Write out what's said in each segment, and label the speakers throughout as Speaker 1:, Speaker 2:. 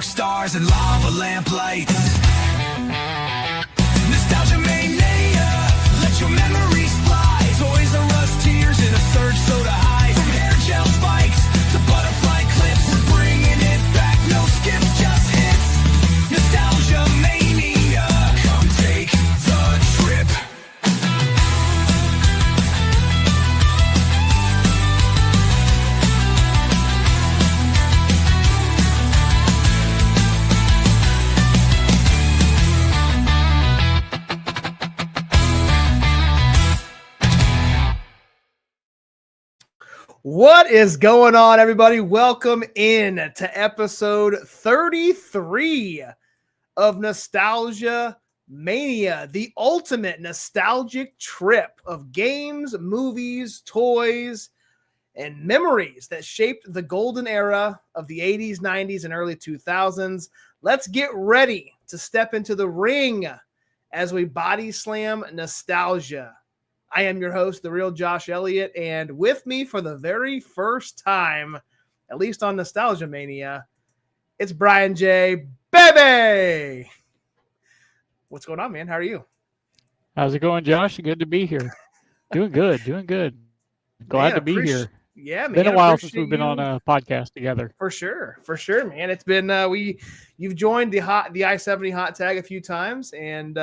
Speaker 1: stars and lava lamp lights. Nostalgia Mania, let your memories fly. Toys R Us tears in a surge soda high. From hair gel spikes to butterfly clips, we're bringing it back. No skips, just hits. Nostalgia Mania, come take the trip.
Speaker 2: What is going on, everybody? Welcome in to episode 33 of Nostalgia Mania, the ultimate nostalgic trip of games, movies, toys, and memories that shaped the golden era of the 80s, 90s, and early 2000s. Let's get ready to step into the ring as we body slam nostalgia. I am your host, the real Josh Elliott, and with me for the very first time, at least on Nostalgia Mania, it's Bryan J BAY. What's going on, man? How are you?
Speaker 3: How's it going, Josh? Good to be here. Doing good, doing good. Glad to be here.
Speaker 2: Yeah, man.
Speaker 3: Been a while since we've been on a podcast together.
Speaker 2: For sure, man. It's been you've joined the I-70 hot tag a few times, and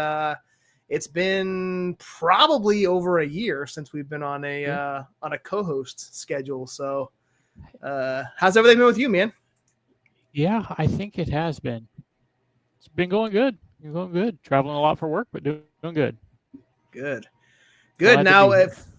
Speaker 2: it's been probably over a year since we've been on a co-host schedule. So, how's everything been with you, man?
Speaker 3: Yeah, I think it has been. It's been going good. You're going good. Traveling a lot for work, but doing good.
Speaker 2: Good.
Speaker 3: Glad
Speaker 2: Now,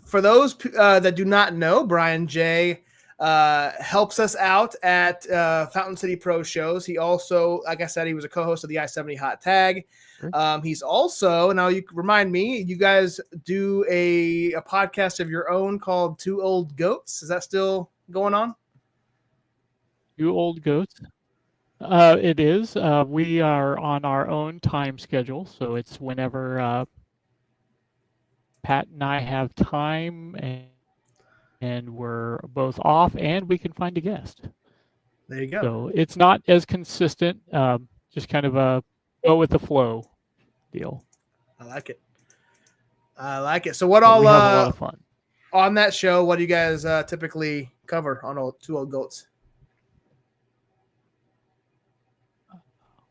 Speaker 2: for those that do not know, Bryan J helps us out at Fountain City Pro shows. He also, like I said, he was a co-host of the I-70 Hot Tag.
Speaker 3: Sure.
Speaker 2: He's also, now you remind me, you guys do a podcast of your own called Two Old Goats. Is that still going on?
Speaker 3: You old goats. It is. We are on our own time schedule, so it's whenever Pat and I have time and we're both off and we can find a guest.
Speaker 2: There you go.
Speaker 3: So it's not as consistent, just kind of a go with the flow deal.
Speaker 2: I like it. So what
Speaker 3: But
Speaker 2: all
Speaker 3: we have a lot of fun
Speaker 2: on that show? What do you guys typically cover on Two Old Goats?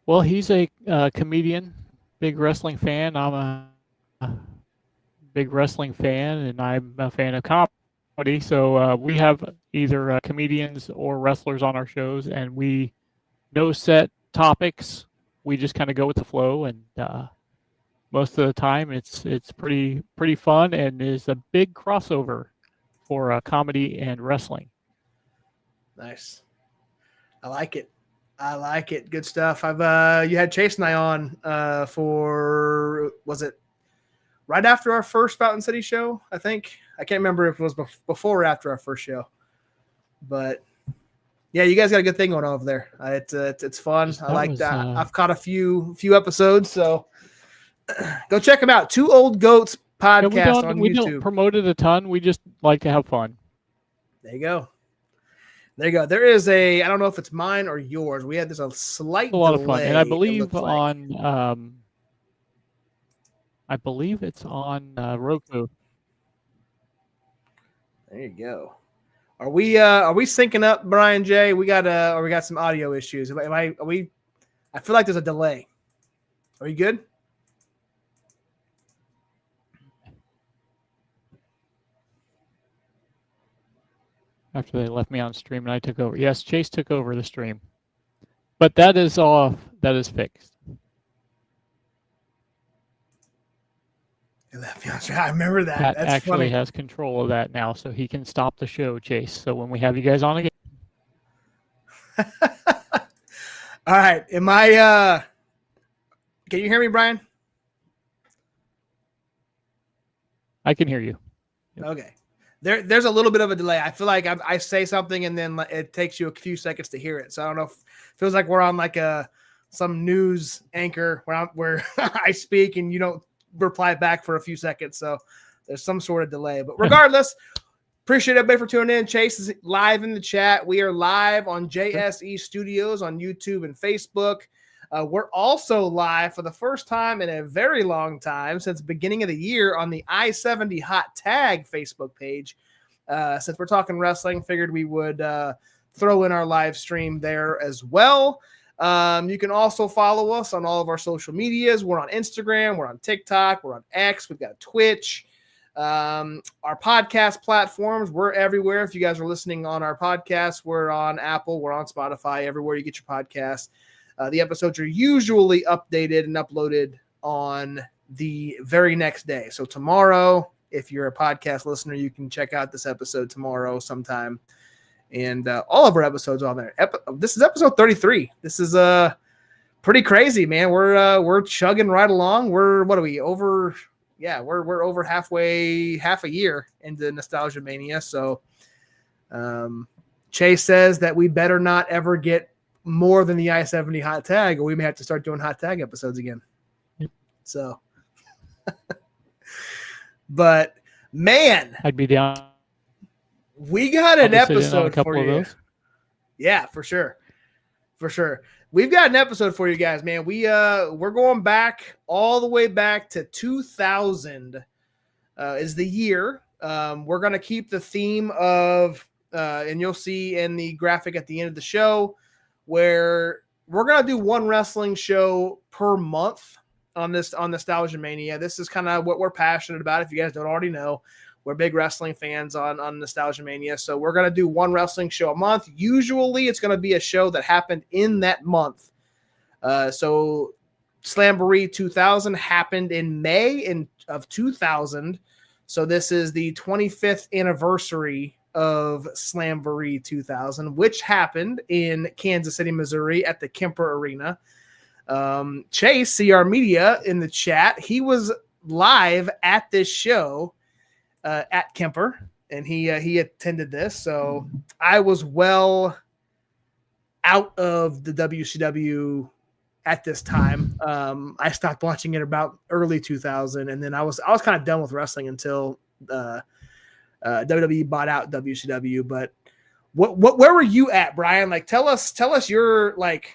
Speaker 3: Well, he's a comedian, big wrestling fan. I'm a big wrestling fan, and I'm a fan of comedy. So we have either comedians or wrestlers on our shows, and we no set topics. We just kind of go with the flow, and most of the time it's pretty fun, and is a big crossover for comedy and wrestling.
Speaker 2: Nice. I like it. Good stuff. I've you had Chase and I on for was it right after our first Fountain City show, I think. I can't remember if it was before or after our first show. But yeah, you guys got a good thing going on over there. It's fun. I like that. I've caught a few episodes, so go check them out. Two Old Goats podcast on YouTube.
Speaker 3: We don't promote it a ton. We just like to have fun.
Speaker 2: There you go. There you go. There is I don't know if it's mine or yours. We had this a slight delay.
Speaker 3: A lot of fun, and I believe it's on Roku.
Speaker 2: There you go. Are we syncing up, Bryan J? We got some audio issues. I feel like there's a delay. Are you good?
Speaker 3: After they left me on stream and I took over. Yes, Chase took over the stream. But that is off. That is fixed.
Speaker 2: He left me on stream. I remember that.
Speaker 3: Pat
Speaker 2: That's
Speaker 3: actually
Speaker 2: funny.
Speaker 3: has control of that now, so he can stop the show, Chase. So when we have you guys on again.
Speaker 2: All right. Am I can you hear me, Bryan?
Speaker 3: I can hear you.
Speaker 2: Yep. Okay. There's a little bit of a delay. I feel like I say something and then it takes you a few seconds to hear it. So I don't know if it feels like we're on like some news anchor where I speak and you don't reply back for a few seconds. So there's some sort of delay. But regardless, appreciate everybody for tuning in. Chase is live in the chat. We are live on JSE Studios on YouTube and Facebook. We're also live for the first time in a very long time since the beginning of the year on the I-70 Hot Tag Facebook page. Since we're talking wrestling, figured we would throw in our live stream there as well. You can also follow us on all of our social medias. We're on Instagram. We're on TikTok. We're on X. We've got Twitch. Our podcast platforms, we're everywhere. If you guys are listening on our podcast, we're on Apple. We're on Spotify, everywhere you get your podcasts. The episodes are usually updated and uploaded on the very next day. So tomorrow, if you're a podcast listener, you can check out this episode tomorrow sometime. And all of our episodes are on there. This is episode 33. This is pretty crazy, man. We're chugging right along. We're over half a year into Nostalgia Mania. So Chase says that we better not ever get more than the I-70 hot tag, or we may have to start doing hot tag episodes again. So, but man,
Speaker 3: I'd be down.
Speaker 2: We got an episode
Speaker 3: for you.
Speaker 2: Of those. Yeah, for sure. For sure. We've got an episode for you guys, man. We're going back all the way back to 2000 is the year. We're going to keep the theme of, and you'll see in the graphic at the end of the show, where we're going to do one wrestling show per month on Nostalgia Mania. This is kind of what we're passionate about. If you guys don't already know, we're big wrestling fans on Nostalgia Mania. So we're going to do one wrestling show a month. Usually it's going to be a show that happened in that month. So Slamboree 2000 happened in May of 2000. So this is the 25th anniversary of Slamboree 2000, which happened in Kansas City, Missouri at the Kemper Arena. Chase, CR Media in the chat, he was live at this show at Kemper, and he attended this. So I was well out of the WCW at this time. I stopped watching it about early 2000, and then I was kind of done with wrestling until WWE bought out WCW. But where were you at, Bryan? Like, tell us your like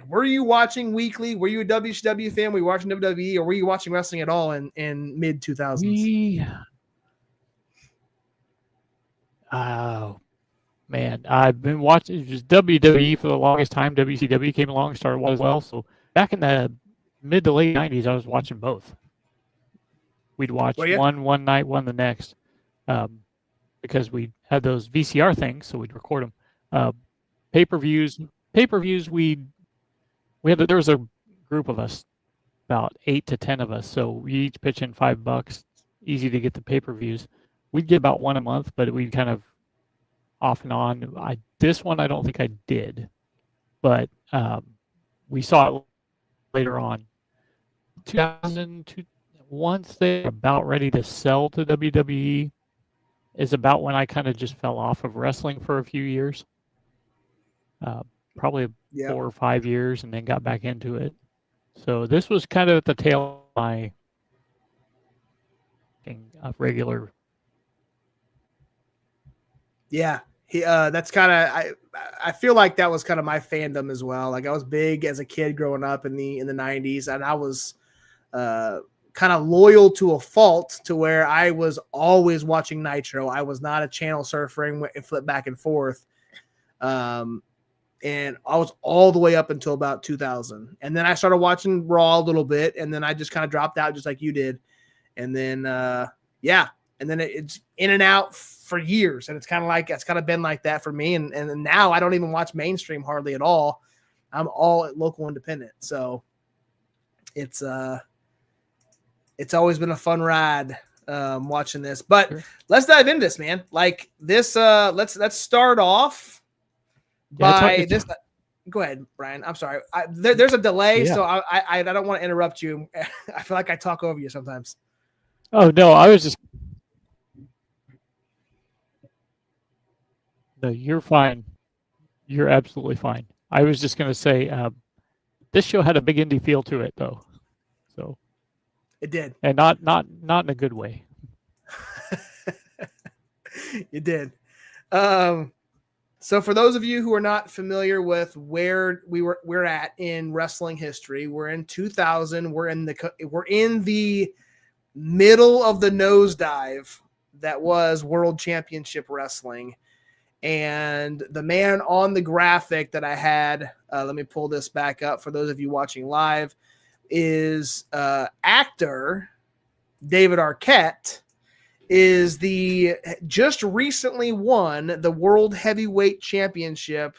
Speaker 2: were you watching weekly? Were you a WCW fan? Were you watching WWE, or were you watching wrestling at all in mid 2000s?
Speaker 3: Oh man, I've been watching just WWE for the longest time. WCW came along, started as well. So back in the mid to late 90s, I was watching both. We'd watch one night, one the next, because we had those VCR things, so we'd record them. Pay-per-views. There was a group of us, about 8 to 10 of us, so we each pitch in $5. Easy to get the pay-per-views. We'd get about one a month, but we'd kind of off and on. This one I don't think I did, but we saw it later on. 2000, once they're about ready to sell to WWE is about when I kind of just fell off of wrestling for a few years. Probably
Speaker 2: Yeah.
Speaker 3: 4 or 5 years, and then got back into it. So this was kind of at the tail of my regular.
Speaker 2: Yeah. That's kind of I feel like that was kind of my fandom as well. Like I was big as a kid growing up in the 90s, and I was kind of loyal to a fault to where I was always watching Nitro. I was not a channel surfer and flip back and forth. And I was all the way up until about 2000. And then I started watching Raw a little bit, and then I just kind of dropped out just like you did. And then, yeah. And then it's in and out for years. And it's kind of been like that for me. And now I don't even watch mainstream hardly at all. I'm all at local independent. So it's always been a fun ride watching this. But
Speaker 3: Sure.
Speaker 2: Let's dive into this, man. Like this, let's start off by this. Go ahead, Brian. I'm sorry. There's a delay, so I don't want to interrupt you. I feel like I talk over you sometimes.
Speaker 3: Oh no, I was just. No, you're fine. You're absolutely fine. I was just going to say, this show had a big indie feel to it, though. So
Speaker 2: It did,
Speaker 3: and not in a good way.
Speaker 2: it did. So for those of you who are not familiar with where we're at in wrestling history, we're in 2000. We're in the middle of the nosedive that was World Championship Wrestling. And the man on the graphic that I had, let me pull this back up for those of you watching live, is actor David Arquette, is the just recently won the World Heavyweight Championship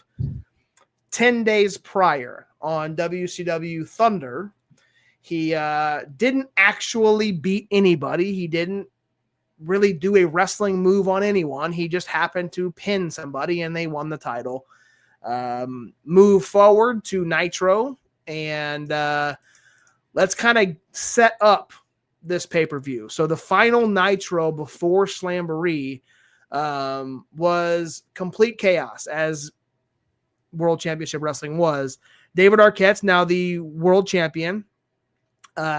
Speaker 2: 10 days prior on WCW Thunder. He didn't actually beat anybody. He didn't really do a wrestling move on anyone. He just happened to pin somebody and they won the title. Move forward to Nitro, and let's kind of set up this pay-per-view. So the final Nitro before Slamboree was complete chaos, as World Championship Wrestling was. David Arquette's now the world champion.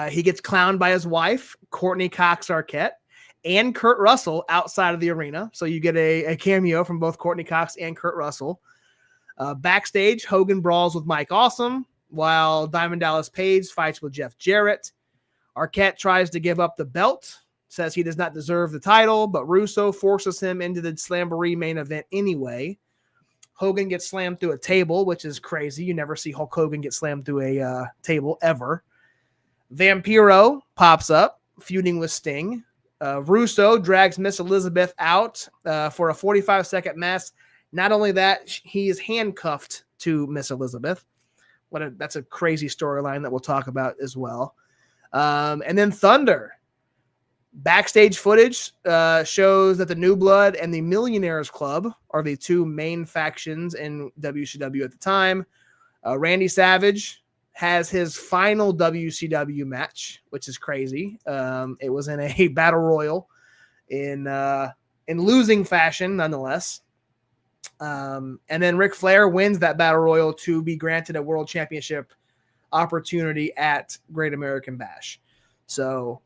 Speaker 2: He gets clowned by his wife, Courtney Cox Arquette, and Kurt Russell outside of the arena. So you get a cameo from both Courtney Cox and Kurt Russell. Backstage, Hogan brawls with Mike Awesome, while Diamond Dallas Page fights with Jeff Jarrett. Arquette tries to give up the belt, says he does not deserve the title, but Russo forces him into the Slamboree main event anyway. Hogan gets slammed through a table, which is crazy. You never see Hulk Hogan get slammed through a table ever. Vampiro pops up, feuding with Sting. Russo drags Miss Elizabeth out for a 45-second mess. Not only that, he is handcuffed to Miss Elizabeth. That's a crazy storyline that we'll talk about as well. And then Thunder. Backstage footage shows that the New Blood and the Millionaires Club are the two main factions in WCW at the time. Randy Savage has his final WCW match, which is crazy. It was in a battle royal in losing fashion, nonetheless. And then Ric Flair wins that battle royal to be granted a world championship opportunity at Great American Bash. So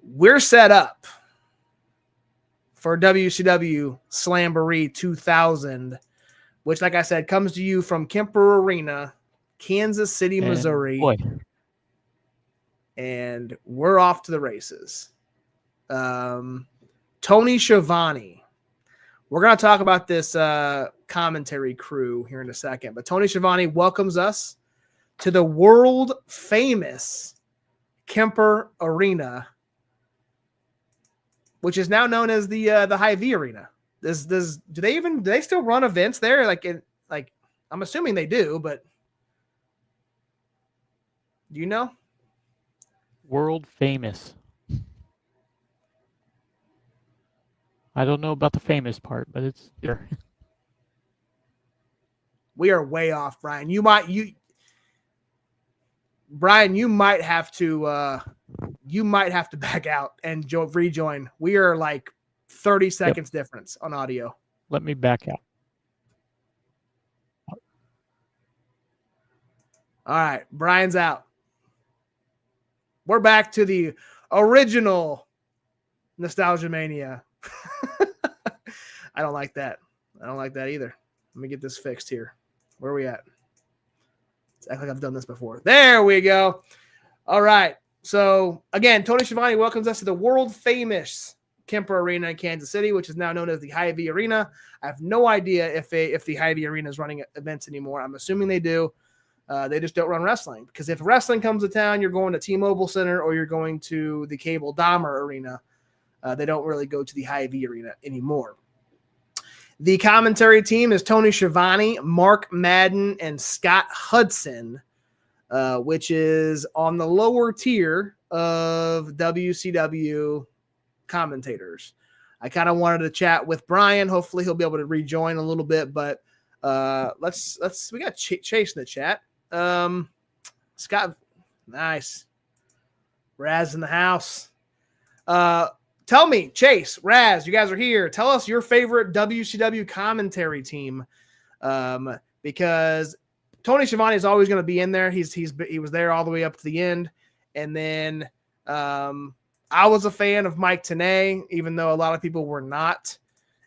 Speaker 2: we're set up for WCW Slamboree 2000, which, like I said, comes to you from Kemper Arena, Kansas City, Missouri.
Speaker 3: Boy.
Speaker 2: And we're off to the races. Tony Schiavone. We're going to talk about this commentary crew here in a second, but Tony Schiavone welcomes us to the world famous Kemper Arena, which is now known as the Hy-Vee Arena. Do they still run events there? Like I'm assuming they do, but do you know?
Speaker 3: World famous. I don't know about the famous part, but it's there.
Speaker 2: We are way off, Brian. Brian, you might have to you might have to back out and rejoin. We are like 30 seconds difference on audio.
Speaker 3: Let me back out.
Speaker 2: All right, Brian's out. We're back to the original Nostalgia Mania. I don't like that. I don't like that either. Let me get this fixed here. Where are we at? It's act like I've done this before. There we go. All right. So, again, Tony Schiavone welcomes us to the world-famous Kemper Arena in Kansas City, which is now known as the Hy-Vee Arena. I have no idea if the Hy-Vee Arena is running events anymore. I'm assuming they do. They just don't run wrestling, because if wrestling comes to town, you're going to T-Mobile Center or you're going to the Cable Dahmer Arena. They don't really go to the Hy-Vee Arena anymore. The commentary team is Tony Schiavone, Mark Madden, and Scott Hudson, which is on the lower tier of WCW commentators. I kind of wanted to chat with Brian. Hopefully he'll be able to rejoin a little bit, but we got Chase in the chat. Scott, nice. Raz in the house. Tell me, Chase, Raz, you guys are here. Tell us your favorite WCW commentary team, because Tony Schiavone is always going to be in there. He was there all the way up to the end, and then I was a fan of Mike Tenay, even though a lot of people were not.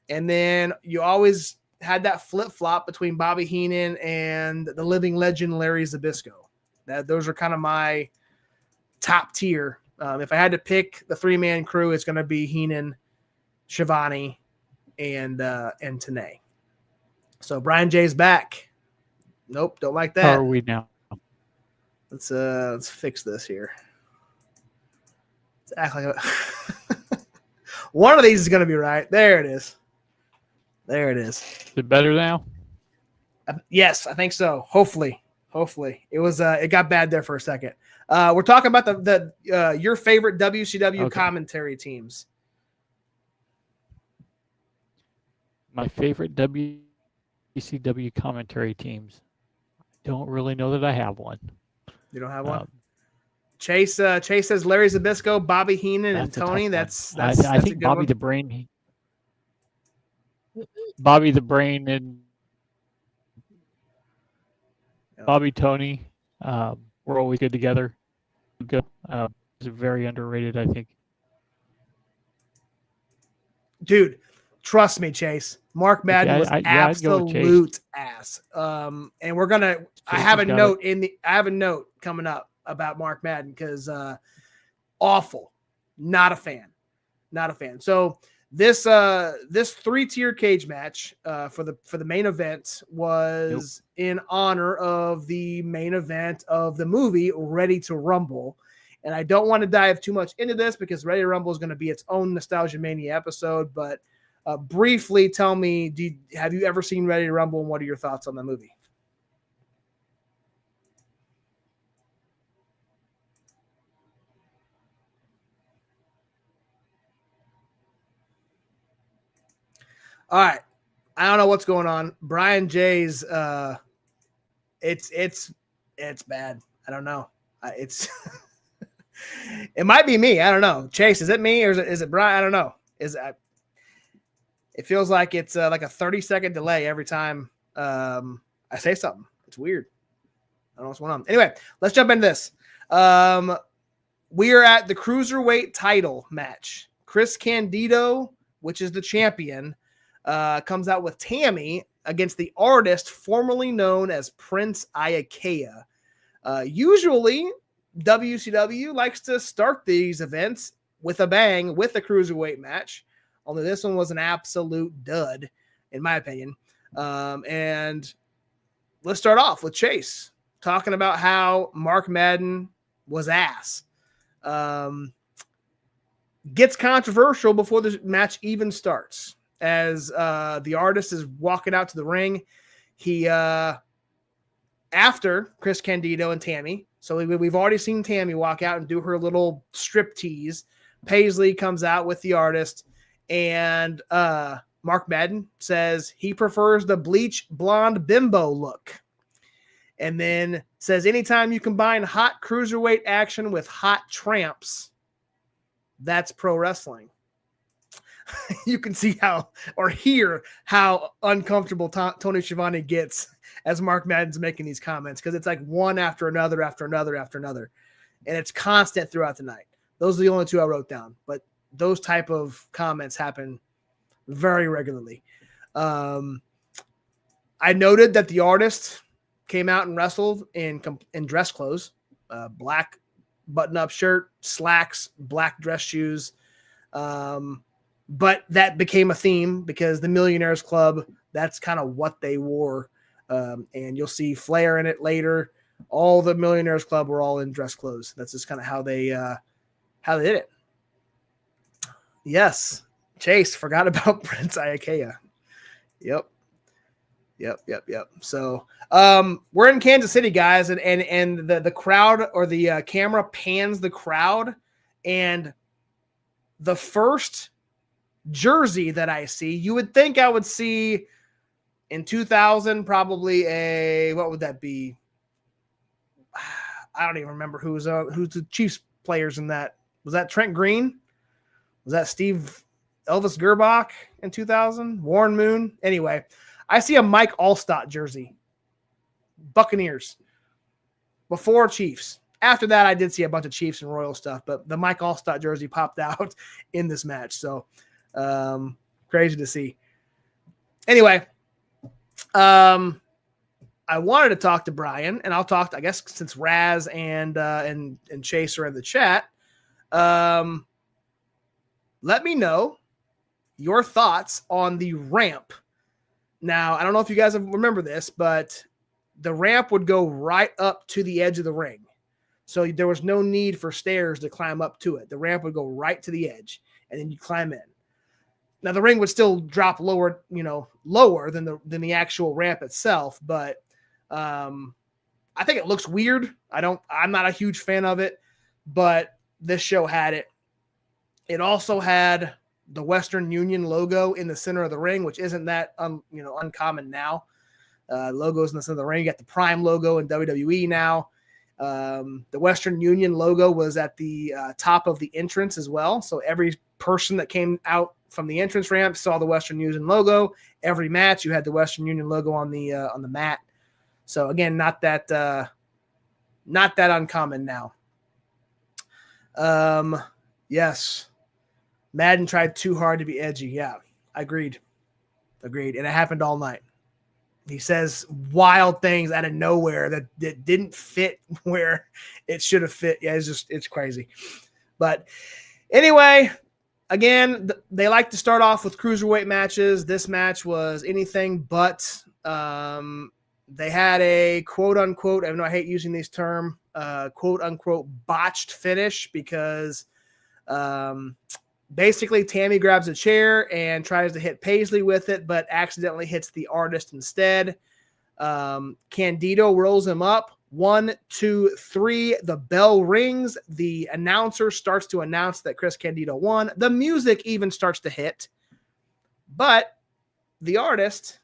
Speaker 2: And then you always had that flip-flop between Bobby Heenan and the living legend Larry Zbyszko. Those are kind of my top tier. If I had to pick the three-man crew, it's going to be Heenan, Schiavone, and Tenay. So Bryan J's back. Nope, don't like that.
Speaker 3: How are we now?
Speaker 2: Let's fix this here. Let's act like one of these is going to be right. There it is. There it is.
Speaker 3: Is it better now?
Speaker 2: Yes, I think so. Hopefully. It was it got bad there for a second. We're talking about the your favorite WCW commentary teams.
Speaker 3: My favorite WCW commentary teams. I don't really know that I have one.
Speaker 2: You don't have one? Chase says Larry Zbyszko, Bobby Heenan, and Tony.
Speaker 3: I think Bobby the Brain. Bobby the Brain and Bobby Tony were always good together. Good. It's very underrated, I think.
Speaker 2: Dude, trust me, Chase. Mark Madden was absolute ass. And we're gonna. I have a note coming up about Mark Madden because awful. Not a fan. So this 3-tier cage match for the main event was in honor of the main event of the movie Ready to Rumble. And I don't want to dive too much into this because Ready to Rumble is going to be its own Nostalgia Mania episode. But briefly tell me, have you ever seen Ready to Rumble, and what are your thoughts on the movie? All right. I don't know what's going on. Bryan J's it's bad. I don't know. It might be me. I don't know. Chase, is it me or is it Brian? I don't know. It feels like it's like a 30-second delay every time I say something. It's weird. I don't know what's going on. Anyway, let's jump into this. We are at the Cruiserweight title match. Chris Candido, which is the champion, comes out with Tammy against the artist formerly known as Prince Iakea. Usually, WCW likes to start these events with a bang with a cruiserweight match. Only this one was an absolute dud, in my opinion. And let's start off with Chase talking about how Mark Madden was ass. Gets controversial before the match even starts. As the artist is walking out to the ring, he after Chris Candido and Tammy. So we've already seen Tammy walk out and do her little strip tease. Paisley comes out with the artist, and Mark Madden says he prefers the bleach blonde bimbo look. And then says anytime you combine hot cruiserweight action with hot tramps, That's pro wrestling. You can see how, or hear how uncomfortable Tony Schiavone gets as Mark Madden's making these comments, because it's like one after another, after another, after another. And it's constant throughout the night. Those are the only two I wrote down, but those type of comments happen very regularly. I noted that the artist came out and wrestled in dress clothes, black button-up shirt, slacks, black dress shoes. But that became a theme because the Millionaires Club, that's kind of what they wore. And you'll see Flair in it later. All the Millionaires Club were all in dress clothes. That's just kind of how they did it. Yes. Chase, forgot about Prince Iaukea. Yep. So we're in Kansas City, guys, and the crowd, or the camera pans the crowd, and the first jersey that I see, you would think I would see in 2000, probably what would that be? I don't even remember who's the Chiefs players in that. Was that Trent Green? Was that Elvis Gerbach in 2000? Warren Moon? Anyway, I see a Mike Allstott jersey. Buccaneers. Before Chiefs. After that, I did see a bunch of Chiefs and Royal stuff, but the Mike Allstott jersey popped out in this match. So crazy to see. Anyway, I wanted to talk to Bryan, and I'll talk, I guess, since Raz and Chase are in the chat. Let me know your thoughts on the ramp. Now, I don't know if you guys remember this, but the ramp would go right up to the edge of the ring. So there was no need for stairs to climb up to it. The ramp would go right to the edge, and then you climb in. Now, the ring would still drop lower, lower than the actual ramp itself, but I think it looks weird. I'm not a huge fan of it, but this show had it. It also had the Western Union logo in the center of the ring, which isn't that uncommon now. Logos in the center of the ring. You got the Prime logo in WWE now. The Western Union logo was at the top of the entrance as well. So every person that came out from the entrance ramp saw the Western Union logo. Every match, you had the Western Union logo on the mat. So again, not that uncommon now. Yes. Madden tried too hard to be edgy. Yeah, agreed. And it happened all night. He says wild things out of nowhere that didn't fit where it should have fit. Yeah, it's crazy. But anyway, again, they like to start off with cruiserweight matches. This match was anything but. They had a quote unquote, I hate using this term, quote unquote botched finish because basically Tammy grabs a chair and tries to hit Paisley with it, but accidentally hits the artist instead. Candido rolls him up. 1, 2, 3. The bell rings. The announcer starts to announce that Chris Candido won. The music even starts to hit. But the artist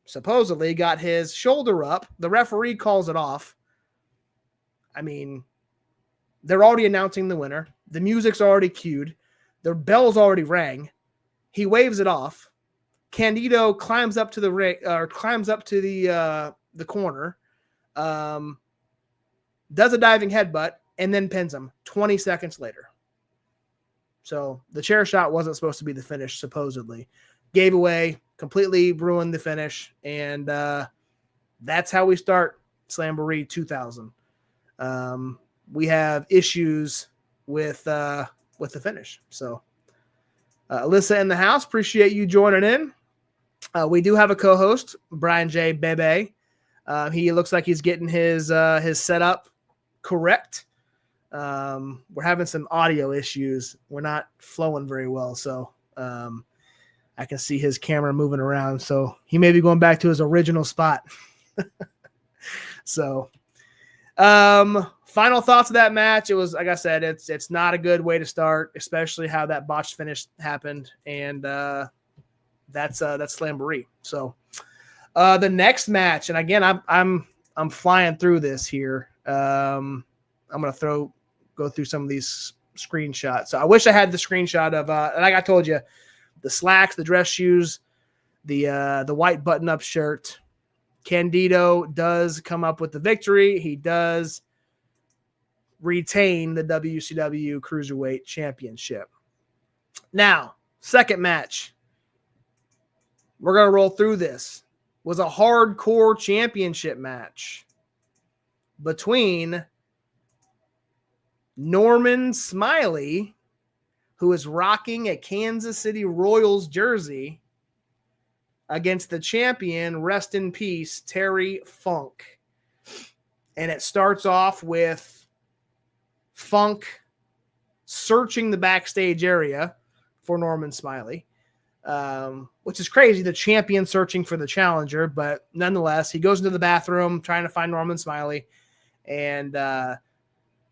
Speaker 2: supposedly got his shoulder up. The referee calls it off. I mean, they're already announcing the winner. The music's already cued. The bell's already rang. He waves it off. Candido climbs up to the ring, or climbs up to the corner, does a diving headbutt, and then pins him 20 seconds later. So the chair shot wasn't supposed to be the finish, supposedly. Gave away, completely ruined the finish, and that's how we start Slamboree 2000. We have issues with the finish. So Alyssa in the house, appreciate you joining in. We do have a co-host, Bryan J BAY BAY. He looks like he's getting his setup correct. We're having some audio issues. We're not flowing very well, so I can see his camera moving around. So he may be going back to his original spot. So final thoughts of that match. It was, like I said, it's not a good way to start, especially how that botched finish happened. And that's Slamboree. So the next match, and again, I'm flying through this here. I'm going to go through some of these screenshot. So I wish I had the screenshot of like I told you, the slacks, the dress shoes, the white button-up shirt. Candido does come up with the victory. He does retain the WCW Cruiserweight Championship. Now, second match. We're going to roll through this. Was a hardcore championship match between Norman Smiley, who is rocking a Kansas City Royals jersey, against the champion, rest in peace, Terry Funk. And it starts off with Funk searching the backstage area for Norman Smiley, which is crazy, the champion searching for the challenger, but nonetheless, he goes into the bathroom trying to find Norman Smiley, and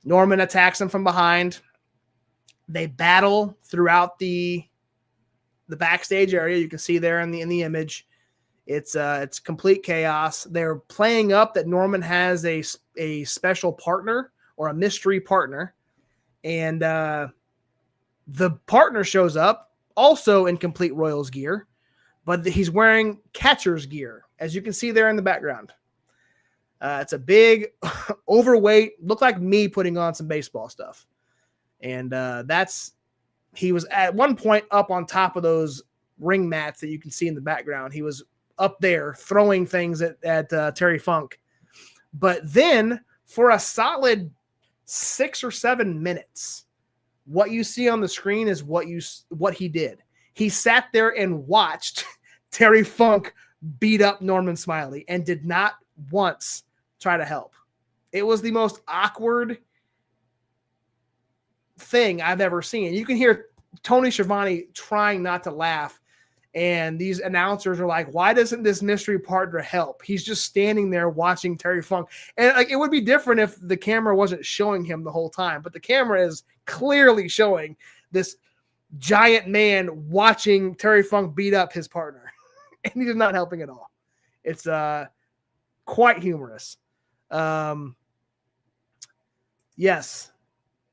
Speaker 2: Norman attacks him from behind. They battle throughout the backstage area. You can see there in the image. It's complete chaos. They're playing up that Norman has a special partner or a mystery partner, and the partner shows up also in complete Royals gear, but he's wearing catcher's gear, as you can see there in the background. It's a big, overweight, looked like me putting on some baseball stuff, and he was at one point up on top of those ring mats that you can see in the background. He was up there throwing things at Terry Funk. But then for a solid 6 or 7 minutes, what you see on the screen is what he did. He sat there and watched Terry Funk beat up Norman Smiley and did not once try to help. It was the most awkward thing I've ever seen. You can hear Tony Schiavone trying not to laugh, and these announcers are like, why doesn't this mystery partner help? He's just standing there watching Terry Funk. And like, it would be different if the camera wasn't showing him the whole time, but the camera is clearly showing this giant man watching Terry Funk beat up his partner, and he's not helping at all. It's quite humorous. Yes,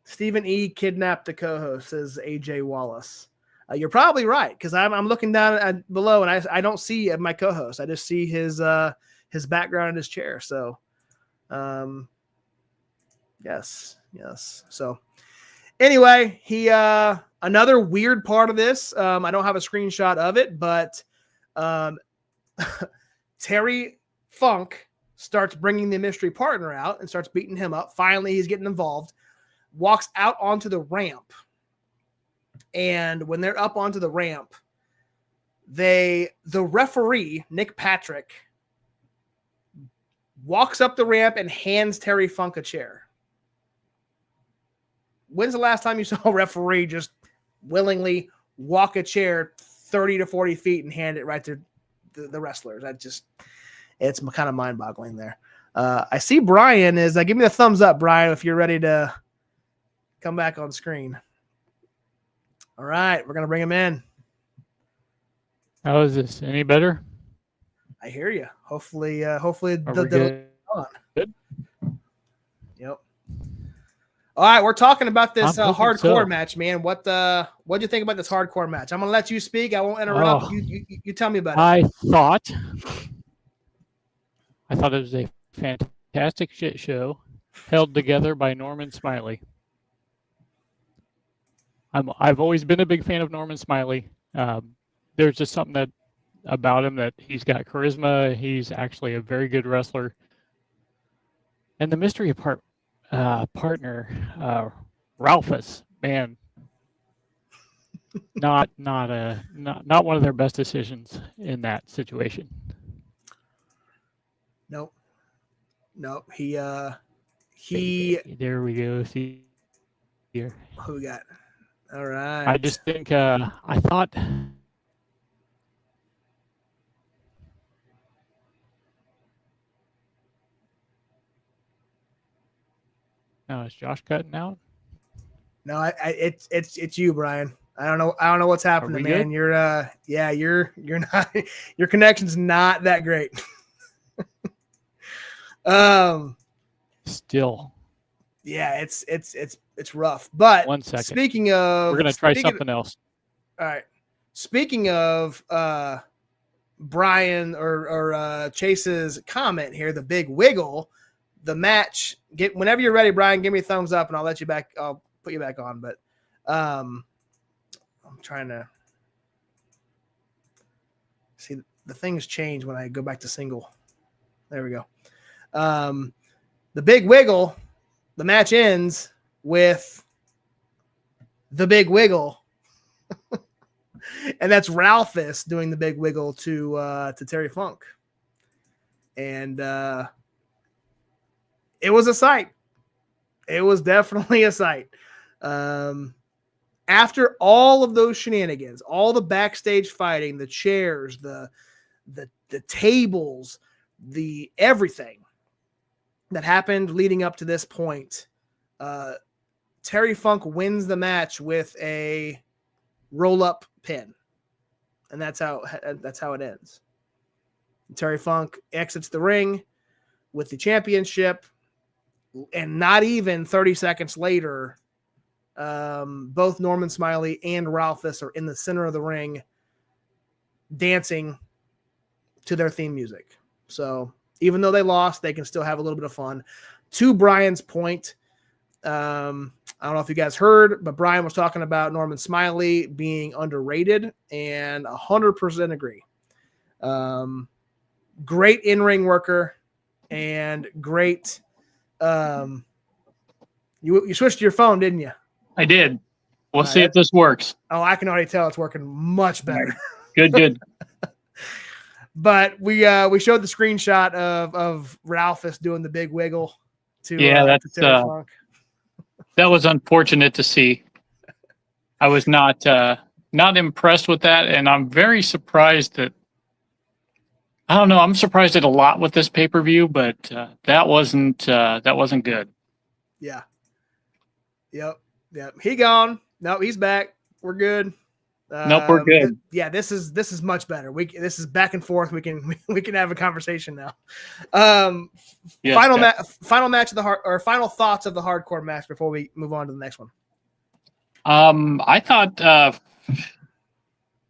Speaker 2: Stephen E. kidnapped the co-host, says AJ Wallace. You're probably right, because I'm looking down below, and I don't see my co-host. I just see his background in his chair. So, yes. So, anyway, he another weird part of this. I don't have a screenshot of it, but Terry Funk starts bringing the mystery partner out and starts beating him up. Finally, he's getting involved. Walks out onto the ramp. And when they're up onto the ramp, the referee, Nick Patrick, walks up the ramp and hands Terry Funk a chair. When's the last time you saw a referee just willingly walk a chair 30 to 40 feet and hand it right to the wrestlers? It's kind of mind-boggling there. I see Brian is, give me the thumbs up, Brian, if you're ready to come back on screen. All right, we're going to bring him in.
Speaker 3: How is this? Any better?
Speaker 2: I hear you. Hopefully,
Speaker 3: Good? Good.
Speaker 2: Yep. All right, we're talking about this hardcore
Speaker 3: so.
Speaker 2: match, man. What'd you think about this hardcore match? I'm gonna let you speak. I won't interrupt. You tell me about it.
Speaker 3: I thought it was a fantastic shit show held together by Norman Smiley. I've always been a big fan of Norman Smiley. There's just something about him that he's got charisma. He's actually a very good wrestler. And the mystery partner, Ralphus, man, not one of their best decisions in that situation.
Speaker 2: Nope. He.
Speaker 3: There we go. See here.
Speaker 2: Who we got? All right.
Speaker 3: I just think I thought. Now is Josh cutting out?
Speaker 2: No, it's you, Brian. I don't know what's happening, man.
Speaker 3: Good?
Speaker 2: You're not, your connection's not that great.
Speaker 3: Still.
Speaker 2: Yeah, it's rough. But
Speaker 3: 1 second.
Speaker 2: speaking of,
Speaker 3: We're gonna try something else.
Speaker 2: All right. Speaking of Brian or Chase's comment here, the big wiggle, the match. Whenever you're ready, Brian, give me a thumbs up and I'll let you back. I'll put you back on. But I'm trying to see the things change when I go back to single. There we go. The big wiggle. The match ends with the big wiggle. And that's Ralphus doing the big wiggle to Terry Funk. And it was a sight. It was definitely a sight. After all of those shenanigans, all the backstage fighting, the chairs, the tables, the everything that happened leading up to this point, Terry Funk wins the match with a roll-up pin, and that's how it ends. Terry Funk exits the ring with the championship, and not even 30 seconds later, both Norman Smiley and Ralphus are in the center of the ring dancing to their theme music. So even though they lost, they can still have a little bit of fun. To Brian's point, I don't know if you guys heard, but Brian was talking about Norman Smiley being underrated, and 100% agree. Great in-ring worker and great. You switched to your phone, didn't you?
Speaker 4: I did. We'll see if this works.
Speaker 2: Oh, I can already tell it's working much better.
Speaker 4: Good.
Speaker 2: But we showed the screenshot of Ralphus doing the big wiggle to
Speaker 4: that's
Speaker 2: to Terry Funk.
Speaker 4: That was unfortunate to see. I was not impressed with that, and I'm very surprised that. I don't know. I'm surprised at a lot with this pay-per-view, but that wasn't good.
Speaker 2: Yeah. Yep. He gone. No, he's back. We're good.
Speaker 4: Nope, we're good.
Speaker 2: This is much better. This is back and forth. We can have a conversation now.
Speaker 4: Yes,
Speaker 2: final match of the final thoughts of the hardcore match before we move on to the next one.
Speaker 4: I thought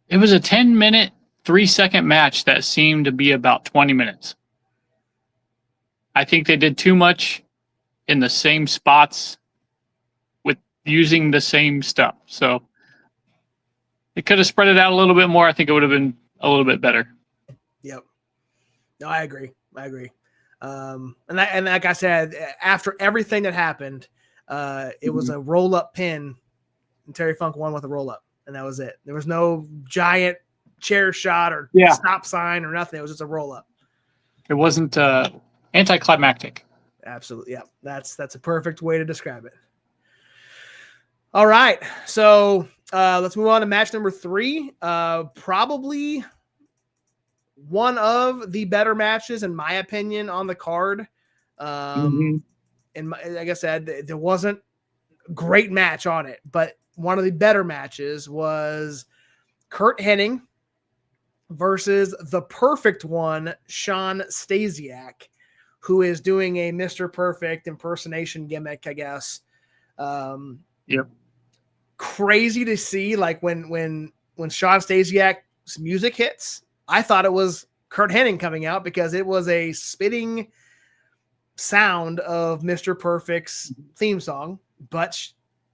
Speaker 4: it was a 10-minute, 3-second match that seemed to be about 20 minutes. I think they did too much in the same spots with using the same stuff. So it could have spread it out a little bit more. I think it would have been a little bit better.
Speaker 2: Yep. No, I agree. And like I said, after everything that happened, it was a roll-up pin, and Terry Funk won with a roll-up, and that was it. There was no giant chair shot or stop sign or nothing. It was just a roll-up.
Speaker 4: It wasn't anticlimactic.
Speaker 2: Absolutely. Yeah. That's a perfect way to describe it. All right. So let's move on to match number 3. Probably one of the better matches, in my opinion, on the card. And like I said, there wasn't a great match on it, but one of the better matches was Curt Hennig versus the perfect one, Shawn Stasiak, who is doing a Mr. Perfect impersonation gimmick, I guess.
Speaker 4: Yep.
Speaker 2: Crazy to see, like when Shawn Stasiak's music hits, I thought it was Curt Hennig coming out because it was a spitting sound of Mr. Perfect's theme song, but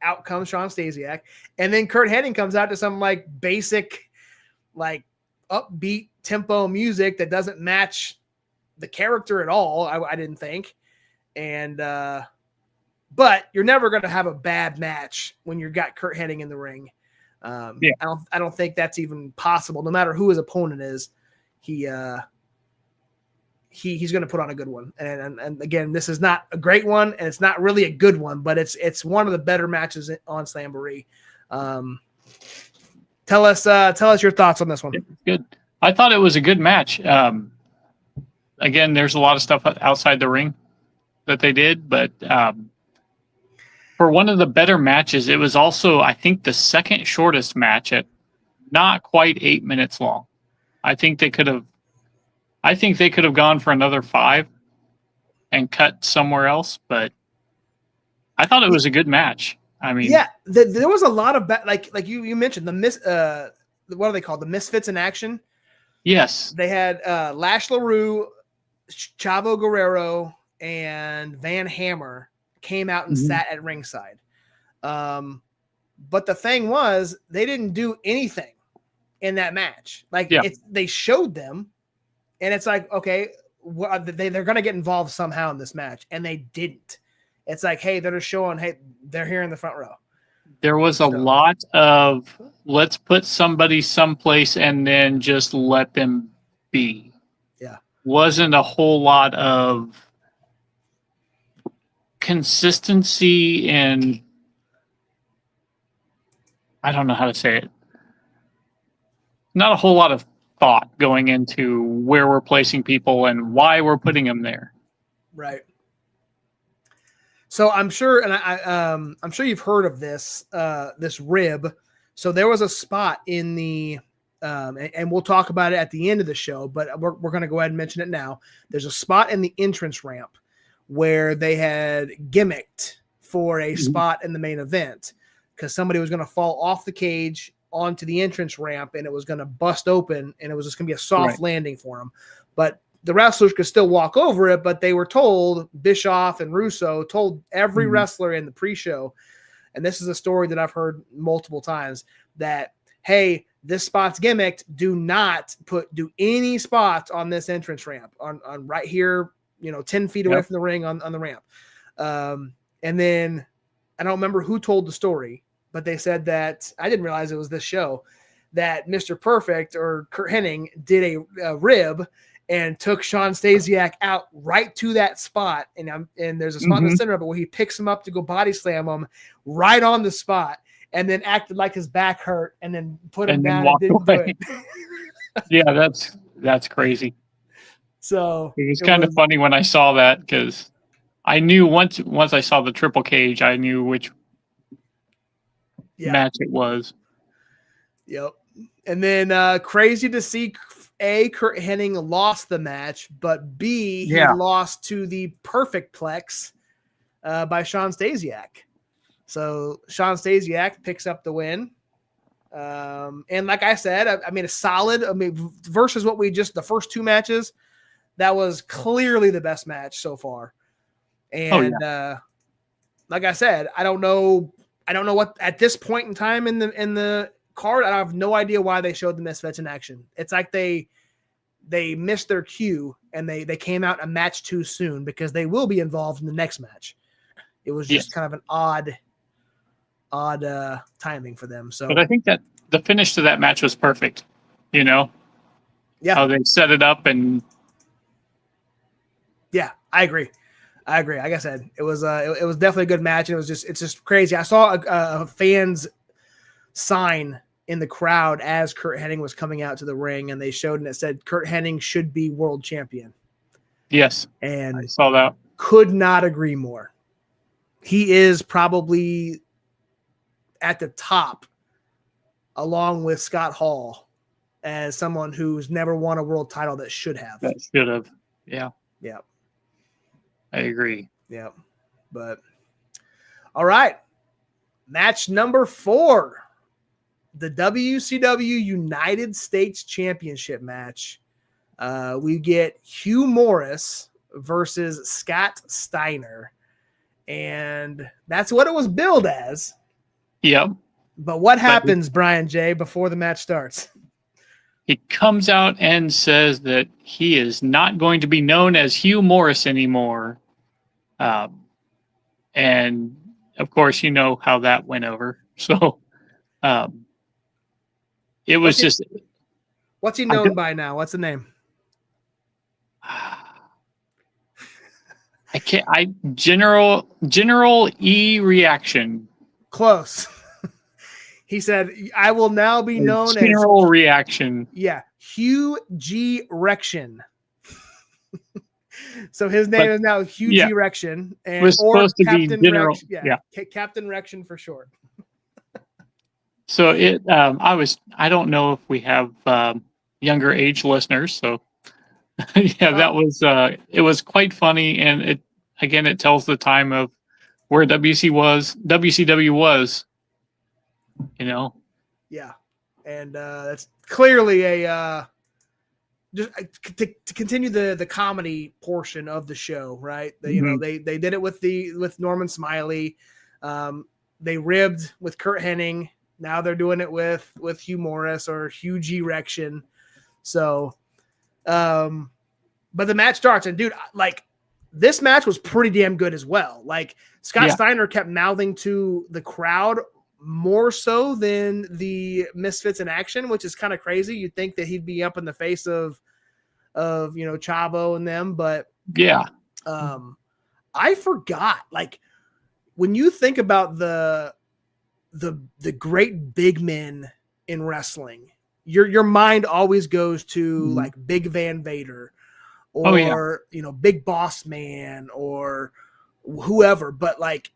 Speaker 2: out comes Shawn Stasiak, and then Curt Hennig comes out to some like basic, like upbeat tempo music that doesn't match the character at all. I didn't think, and but you're never going to have a bad match when you've got Curt Hennig in the ring. I don't think that's even possible. No matter who his opponent is, he's going to put on a good one. And again, this is not a great one, and it's not really a good one, but it's one of the better matches on Slamboree. Tell us your thoughts on this one.
Speaker 4: Good. I thought it was a good match. Again, there's a lot of stuff outside the ring that they did, but for one of the better matches, it was also, I think, the second shortest match at not quite 8 minutes long. I think they could have gone for another 5 and cut somewhere else, but I thought it was a good match. I mean,
Speaker 2: yeah, there was a lot of like you mentioned what are they called? The Misfits in Action.
Speaker 4: yes.
Speaker 2: They had Lash LaRue, Chavo Guerrero, and Van Hammer came out and sat at ringside. But the thing was, they didn't do anything in that match. Like they showed them, and it's like, okay, they're going to get involved somehow in this match, and they didn't. It's like, hey, they're just showing, hey, they're here in the front row.
Speaker 4: There was a lot of let's put somebody someplace and then just let them be.
Speaker 2: Yeah.
Speaker 4: Wasn't a whole lot of consistency in, I don't know how to say it. Not a whole lot of thought going into where we're placing people and why we're putting them there.
Speaker 2: Right. So I'm sure, and I'm sure you've heard of this rib. So there was a spot in the, and we'll talk about it at the end of the show, but we're going to go ahead and mention it now. There's a spot in the entrance ramp where they had gimmicked for a spot in the main event because somebody was going to fall off the cage onto the entrance ramp and it was going to bust open and it was just going to be a soft landing for them. But the wrestlers could still walk over it, but they were told, Bischoff and Russo told every wrestler in the pre-show, and this is a story that I've heard multiple times, that, hey, this spot's gimmicked. Do not do any spots on this entrance ramp on right here, 10 feet away from the ring on the ramp. And then I don't remember who told the story, but they said that, I didn't realize it was this show, that Mr. Perfect or Kurt Hennig did a rib and took Shawn Stasiak out right to that spot. And there's a spot in the center of it where he picks him up to go body slam him right on the spot and then acted like his back hurt and then put him down and didn't do it.
Speaker 4: Yeah, that's crazy.
Speaker 2: So
Speaker 4: it was kind of funny when I saw that because I knew once I saw the triple cage, I knew which match it was.
Speaker 2: Yep. And then crazy to see Kurt Hennig lost the match, but B, he lost to the Perfect Plex by Shawn Stasiak. So Shawn Stasiak picks up the win. And like I said, I mean, a solid, versus what the first two matches, that was clearly the best match so far. And like I said, I don't know what at this point in time in the card, I have no idea why they showed the Misfits in action. It's like they missed their cue and they came out a match too soon because they will be involved in the next match. It was just kind of an odd timing for them. So,
Speaker 4: but I think that the finish to that match was perfect. How they set it up and.
Speaker 2: Yeah, I agree. Like I said, it was definitely a good match, and it's just crazy. I saw a fan's sign in the crowd as Kurt Hennig was coming out to the ring, and they showed and it said Kurt Hennig should be world champion.
Speaker 4: Yes,
Speaker 2: and
Speaker 4: I saw that.
Speaker 2: Could not agree more. He is probably at the top, along with Scott Hall, as someone who's never won a world title that should have.
Speaker 4: Yeah.
Speaker 2: Yeah.
Speaker 4: I agree.
Speaker 2: Yeah. But all right. Match number 4. The WCW United States Championship match. We get Hugh Morris versus Scott Steiner. And that's what it was billed as.
Speaker 4: Yep.
Speaker 2: But what happens, Bryan J, before the match starts?
Speaker 4: He comes out and says that he is not going to be known as Hugh Morris anymore. And of course, you know how that went over. So it was
Speaker 2: what's he known by now? What's the name?
Speaker 4: General E Reaction.
Speaker 2: Close. He said, I will now be known
Speaker 4: General Reaction.
Speaker 2: Yeah. Hugh G. Rection. So his name is now Hugh G. Rection. And
Speaker 4: was supposed to be General.
Speaker 2: Captain Rection for short.
Speaker 4: So I don't know if we have younger age listeners. So that was, it was quite funny. And it tells the time of where WCW was, you know.
Speaker 2: Yeah, and that's clearly a just to continue the comedy portion of the show, right? You know, they did it with Norman Smiley, they ribbed with Kurt Hennig. Now they're doing it with Hugh Morris or Hugh G. Rection. So, but the match starts, and dude, like this match was pretty damn good as well. Like Scott Steiner kept mouthing to the crowd more so than the Misfits in action, which is kind of crazy. You'd think that he'd be up in the face of Chavo and them, but I forgot, like when you think about the great big men in wrestling, your mind always goes to like Big Van Vader or Big Boss Man or whoever, but like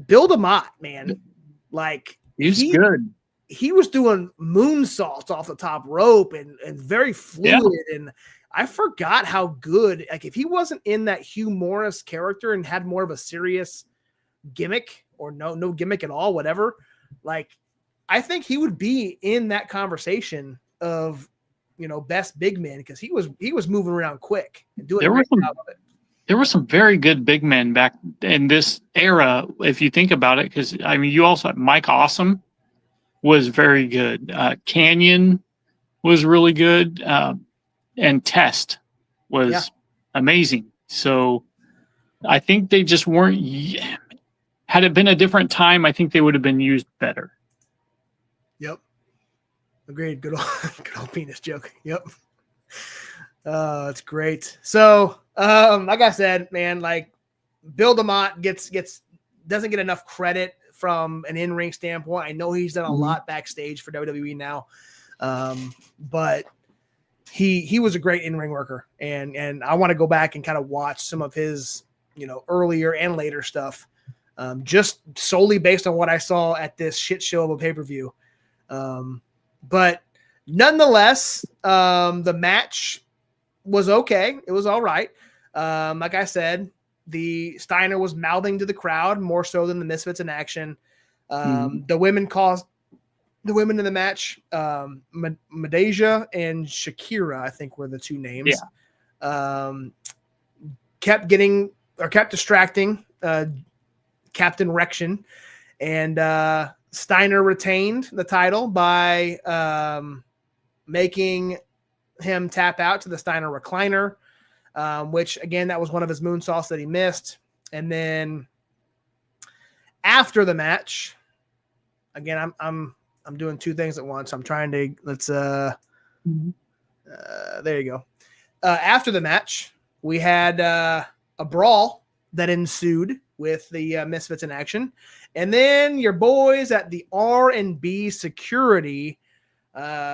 Speaker 2: Bill DeMott, man, like
Speaker 4: he's good.
Speaker 2: He was doing moonsaults off the top rope and very fluid. And I forgot how good, like if he wasn't in that Hugh Morris character and had more of a serious gimmick or no gimmick at all, whatever, like I think he would be in that conversation of, best big men, because he was moving around quick and doing a great job of it.
Speaker 4: There were some very good big men back in this era, if you think about it, because I mean, you also had Mike Awesome was very good. Canyon was really good. And Test was amazing. So I think they just weren't. Had it been a different time, I think they would have been used better.
Speaker 2: Yep. Agreed. Good old penis joke. Yep. It's great. So, like I said, man, like Bill DeMott doesn't get enough credit from an in-ring standpoint. I know he's done a lot backstage for WWE now, but he was a great in-ring worker, and I want to go back and kind of watch some of his earlier and later stuff, just solely based on what I saw at this shit show of a pay-per-view. But nonetheless, the match was okay. It was all right. Like I said, the Steiner was mouthing to the crowd more so than the Misfits in action. The women in the match, Madeja and Shakira, I think were the two names. Kept distracting Captain Rection, and Steiner retained the title by making him tap out to the Steiner recliner, which again, that was one of his moonsaults that he missed. And then after the match, again, I'm doing two things at once. I'm trying to there you go. After the match, we had a brawl that ensued with the Misfits in action, and then your boys at the R&B Security,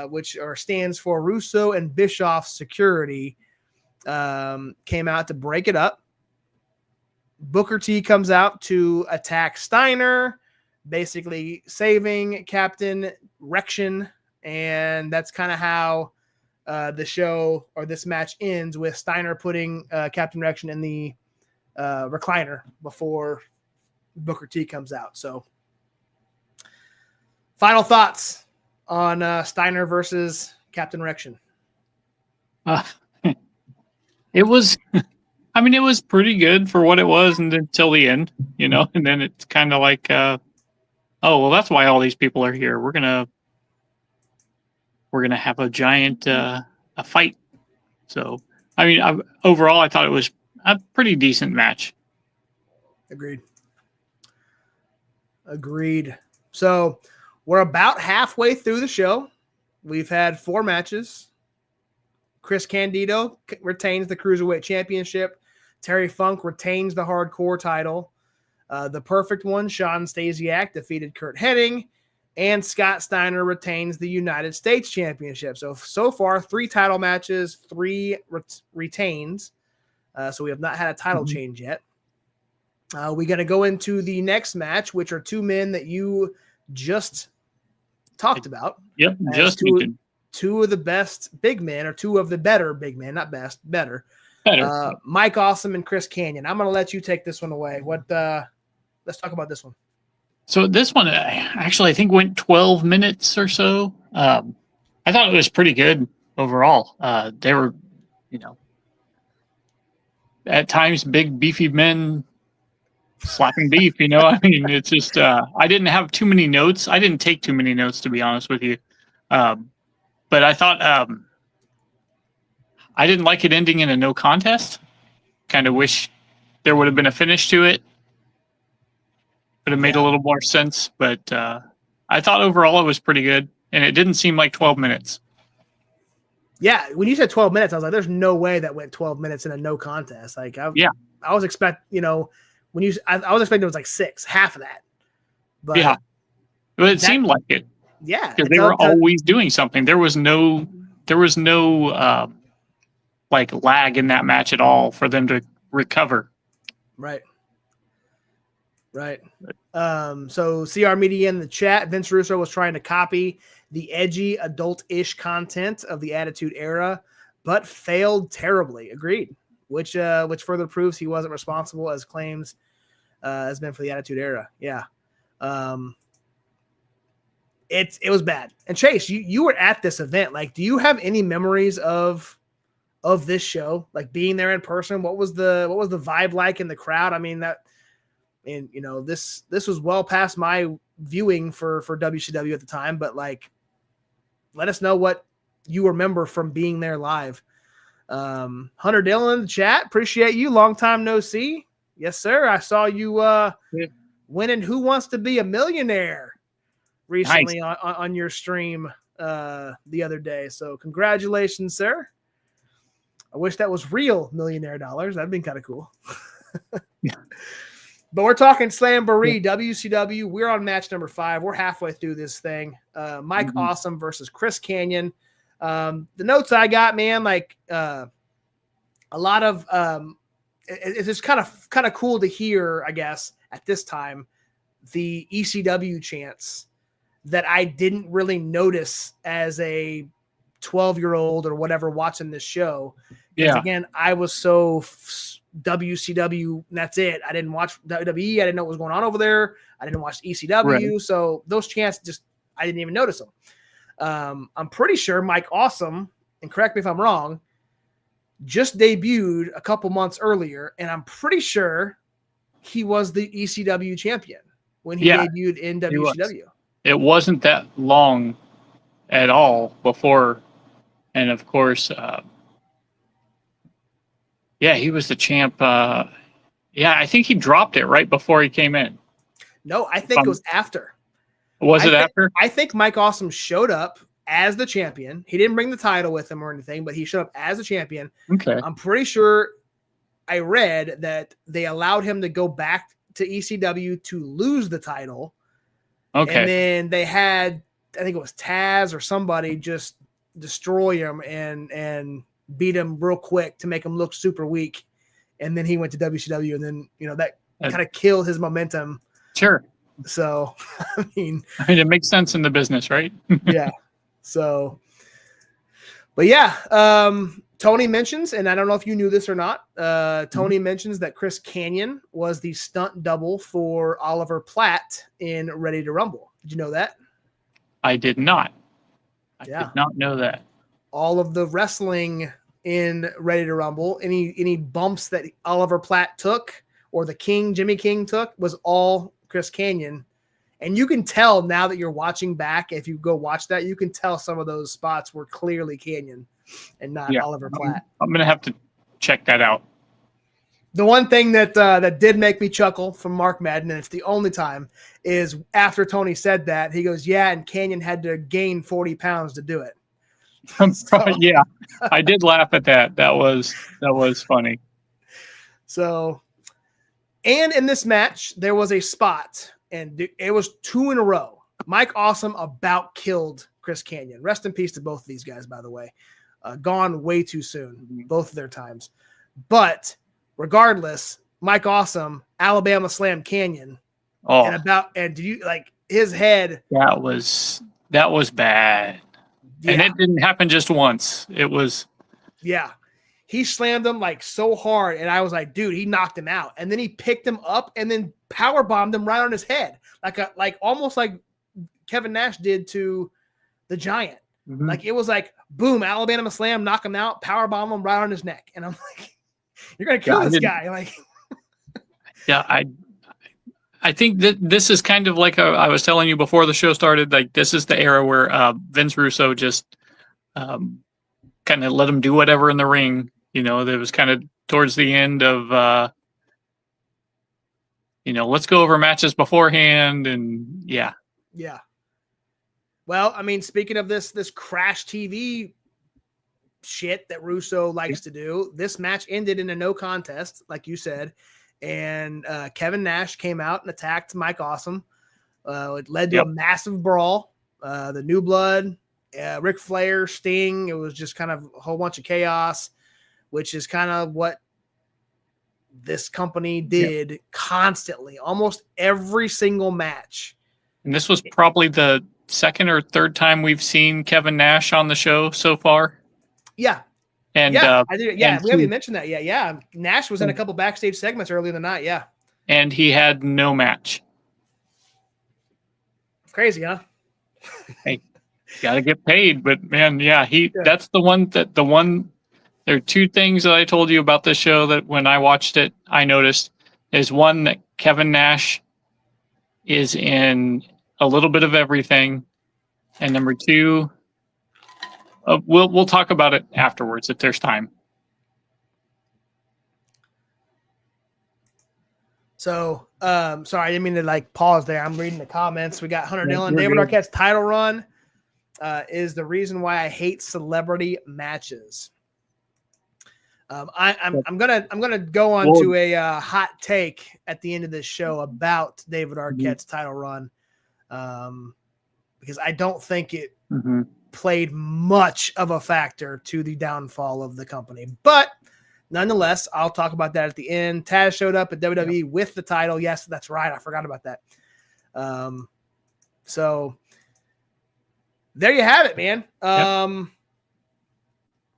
Speaker 2: which stands for Russo and Bischoff Security, came out to break it up. Booker T comes out to attack Steiner, basically saving Captain Rection, and that's kind of how the show or this match ends, with Steiner putting Captain Rection in the recliner before Booker T comes out. So, final thoughts on Steiner versus Captain Rection.
Speaker 4: It was, I mean, it was pretty good for what it was, and until the end, and then it's kind of like, oh, well, that's why all these people are here. We're gonna have a giant a fight. So, I mean, overall, I thought it was a pretty decent match.
Speaker 2: Agreed. So we're about halfway through the show. We've had 4 matches. Chris Candido retains the Cruiserweight Championship. Terry Funk retains the Hardcore title. The Perfect One, Sean Stasiak, defeated Kurt Hennig. And Scott Steiner retains the United States Championship. So far, 3 title matches, 3 retains. So we have not had a title change yet. We're going to go into the next match, which are 2 men that you just talked about.
Speaker 4: Yep, just mentioned.
Speaker 2: 2 of the best big men, or 2 of the better big men, not best, better.
Speaker 4: Better.
Speaker 2: Mike Awesome and Chris Canyon. I'm going to let you take this one away. Let's talk about this one.
Speaker 4: So this one actually I think went 12 minutes or so. I thought it was pretty good overall. They were, at times big beefy men slapping beef. I mean, it's just I didn't have too many notes. I didn't take too many notes, to be honest with you. But I thought I didn't like it ending in a no contest. Kind of wish there would have been a finish to it. Would have made a little more sense, but I thought overall it was pretty good, and it didn't seem like 12 minutes.
Speaker 2: Yeah, when you said 12 minutes, I was like, "There's no way that went 12 minutes in a no contest." Like, I was expecting, I was expecting it was like 6, half of that. But
Speaker 4: yeah, but it seemed like it.
Speaker 2: Yeah,
Speaker 4: because they were always doing something. There was no like lag in that match at all for them to recover.
Speaker 2: Right. So CR Media in the chat, Vince Russo was trying to copy the edgy adult-ish content of the Attitude Era, but failed terribly. Agreed. Which further proves he wasn't responsible as claims has been for the Attitude Era. Yeah. It was bad. And Chase, you were at this event. Like, do you have any memories of this show? Like being there in person? What was the vibe like in the crowd? I mean, this was well past my viewing for WCW at the time, but like, let us know what you remember from being there live. Hunter Dillon in the chat, appreciate you. Long time no see. Yes, sir. I saw you winning Who Wants to Be a Millionaire recently on your stream the other day. So congratulations, sir. I wish that was real millionaire dollars. That'd been kind of cool. But we're talking Slamboree, WCW. We're on match number 5. We're halfway through this thing. Mike Awesome versus Chris Canyon. The notes I got, man, like a lot of it's just kind of cool to hear, I guess, at this time, the ECW chants that I didn't really notice as a 12-year-old or whatever watching this show. Because again, I was so WCW, that's it. I didn't watch WWE. I didn't know what was going on over there. I didn't watch ECW. Right. So those chants I didn't even notice them. I'm pretty sure Mike Awesome, and correct me if I'm wrong, just debuted a couple months earlier, and I'm pretty sure he was the ECW champion when he debuted in WCW.
Speaker 4: It wasn't that long at all before, and of course, he was the champ. I think he dropped it right before he came in.
Speaker 2: No, I think it was after.
Speaker 4: Was it after?
Speaker 2: I think Mike Awesome showed up as the champion. He didn't bring the title with him or anything, but he showed up as a champion. Okay. I'm pretty sure I read that they allowed him to go back to ECW to lose the title. Okay. And then they had, I think it was Taz or somebody, just destroy him and beat him real quick to make him look super weak. And then he went to WCW, and then, that kind of killed his momentum.
Speaker 4: Sure.
Speaker 2: So, I mean,
Speaker 4: it makes sense in the business, right?
Speaker 2: Yeah. So, but Tony mentions, and I don't know if you knew this or not, Tony mentions that Chris Canyon was the stunt double for Oliver Platt in Ready to Rumble. Did you know that?
Speaker 4: I did not. I did not know that.
Speaker 2: All of the wrestling in Ready to Rumble, any bumps that Oliver Platt took or the Jimmy King took, was all Chris Canyon. And you can tell now that you're watching back, if you go watch that, you can tell some of those spots were clearly Canyon and not Oliver Platt.
Speaker 4: I'm going to have to check that out.
Speaker 2: The one thing that did make me chuckle from Mark Madden, and it's the only time, is after Tony said that, he goes, and Canyon had to gain 40 pounds to do it.
Speaker 4: So, I did laugh at that. That was funny.
Speaker 2: So, and in this match, there was a spot, and it was 2 in a row. Mike Awesome about killed Chris Canyon. Rest in peace to both of these guys, by the way. Gone way too soon, both of their times. But regardless, Mike Awesome, Alabama Slam Canyon. Oh, and did you like his head?
Speaker 4: That was bad. Yeah. And it didn't happen just once. It was.
Speaker 2: Yeah. he slammed him like so hard, and I was like, dude, he knocked him out. And then he picked him up and then power bombed him right on his head, like almost like Kevin Nash did to the Giant.
Speaker 4: Mhm.
Speaker 2: Like it was like boom, Alabama slam, knock him out, power bomb him right on his neck, and I'm like, you're gonna kill this guy, like.
Speaker 4: Yeah, I think that this is kind of like I was telling you before the show started. Like this is the era where Vince Russo just kind of let him do whatever in the ring. You know, that was kind of towards the end of let's go over matches beforehand, and yeah.
Speaker 2: Well, I mean, speaking of this Crash TV shit that Russo likes to do, this match ended in a no contest, like you said. And Kevin Nash came out and attacked Mike Awesome. It led to a massive brawl. The New Blood, Ric Flair, Sting. It was just kind of a whole bunch of chaos, which is kind of what this company did constantly, almost every single match. And
Speaker 4: this was probably the second or third time we've seen Kevin Nash on the show so far.
Speaker 2: Yeah.
Speaker 4: And
Speaker 2: I did. Yeah, we haven't mentioned that yet. Yeah, Nash was in a couple backstage segments earlier in the night. Yeah,
Speaker 4: and he had no match.
Speaker 2: Crazy, huh?
Speaker 4: Hey, gotta get paid, but man, that's the one. There are two things that I told you about this show that when I watched it, I noticed is one that Kevin Nash is in a little bit of everything, and number two. We'll talk about it afterwards if there's time.
Speaker 2: So, sorry, I didn't mean to like pause there. I'm reading the comments. We got Hunter Dillon. David Arquette's title run is the reason why I hate celebrity matches. I'm gonna go on to a hot take at the end of this show about David Arquette's title run, because I don't think it played much of a factor to the downfall of the company. But nonetheless, I'll talk about that at the end. Taz showed up at WWE with the title. Yes, that's right. I forgot about that. So there you have it, man.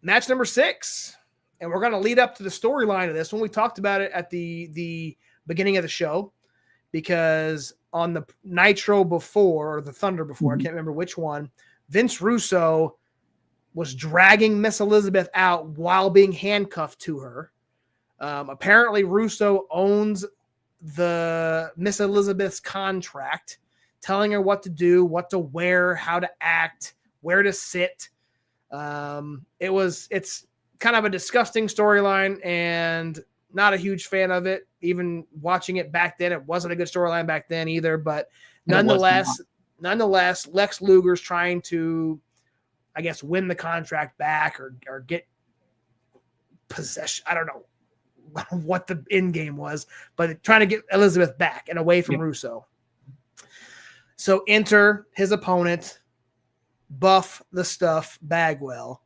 Speaker 2: Match number 6. And we're going to lead up to the storyline of this one. We talked about it at the beginning of the show, because on the Nitro before, or the Thunder before, I can't remember which one, Vince Russo was dragging Miss Elizabeth out while being handcuffed to her. Apparently, Russo owns the Miss Elizabeth's contract, telling her what to do, what to wear, how to act, where to sit. It's kind of a disgusting storyline, and not a huge fan of it. Even watching it back then, it wasn't a good storyline back then either. But nonetheless, Lex Luger's trying to, I guess, win the contract back or get possession. I don't know what the end game was, but trying to get Elizabeth back and away from Russo. So enter his opponent, Buff the Stuff Bagwell.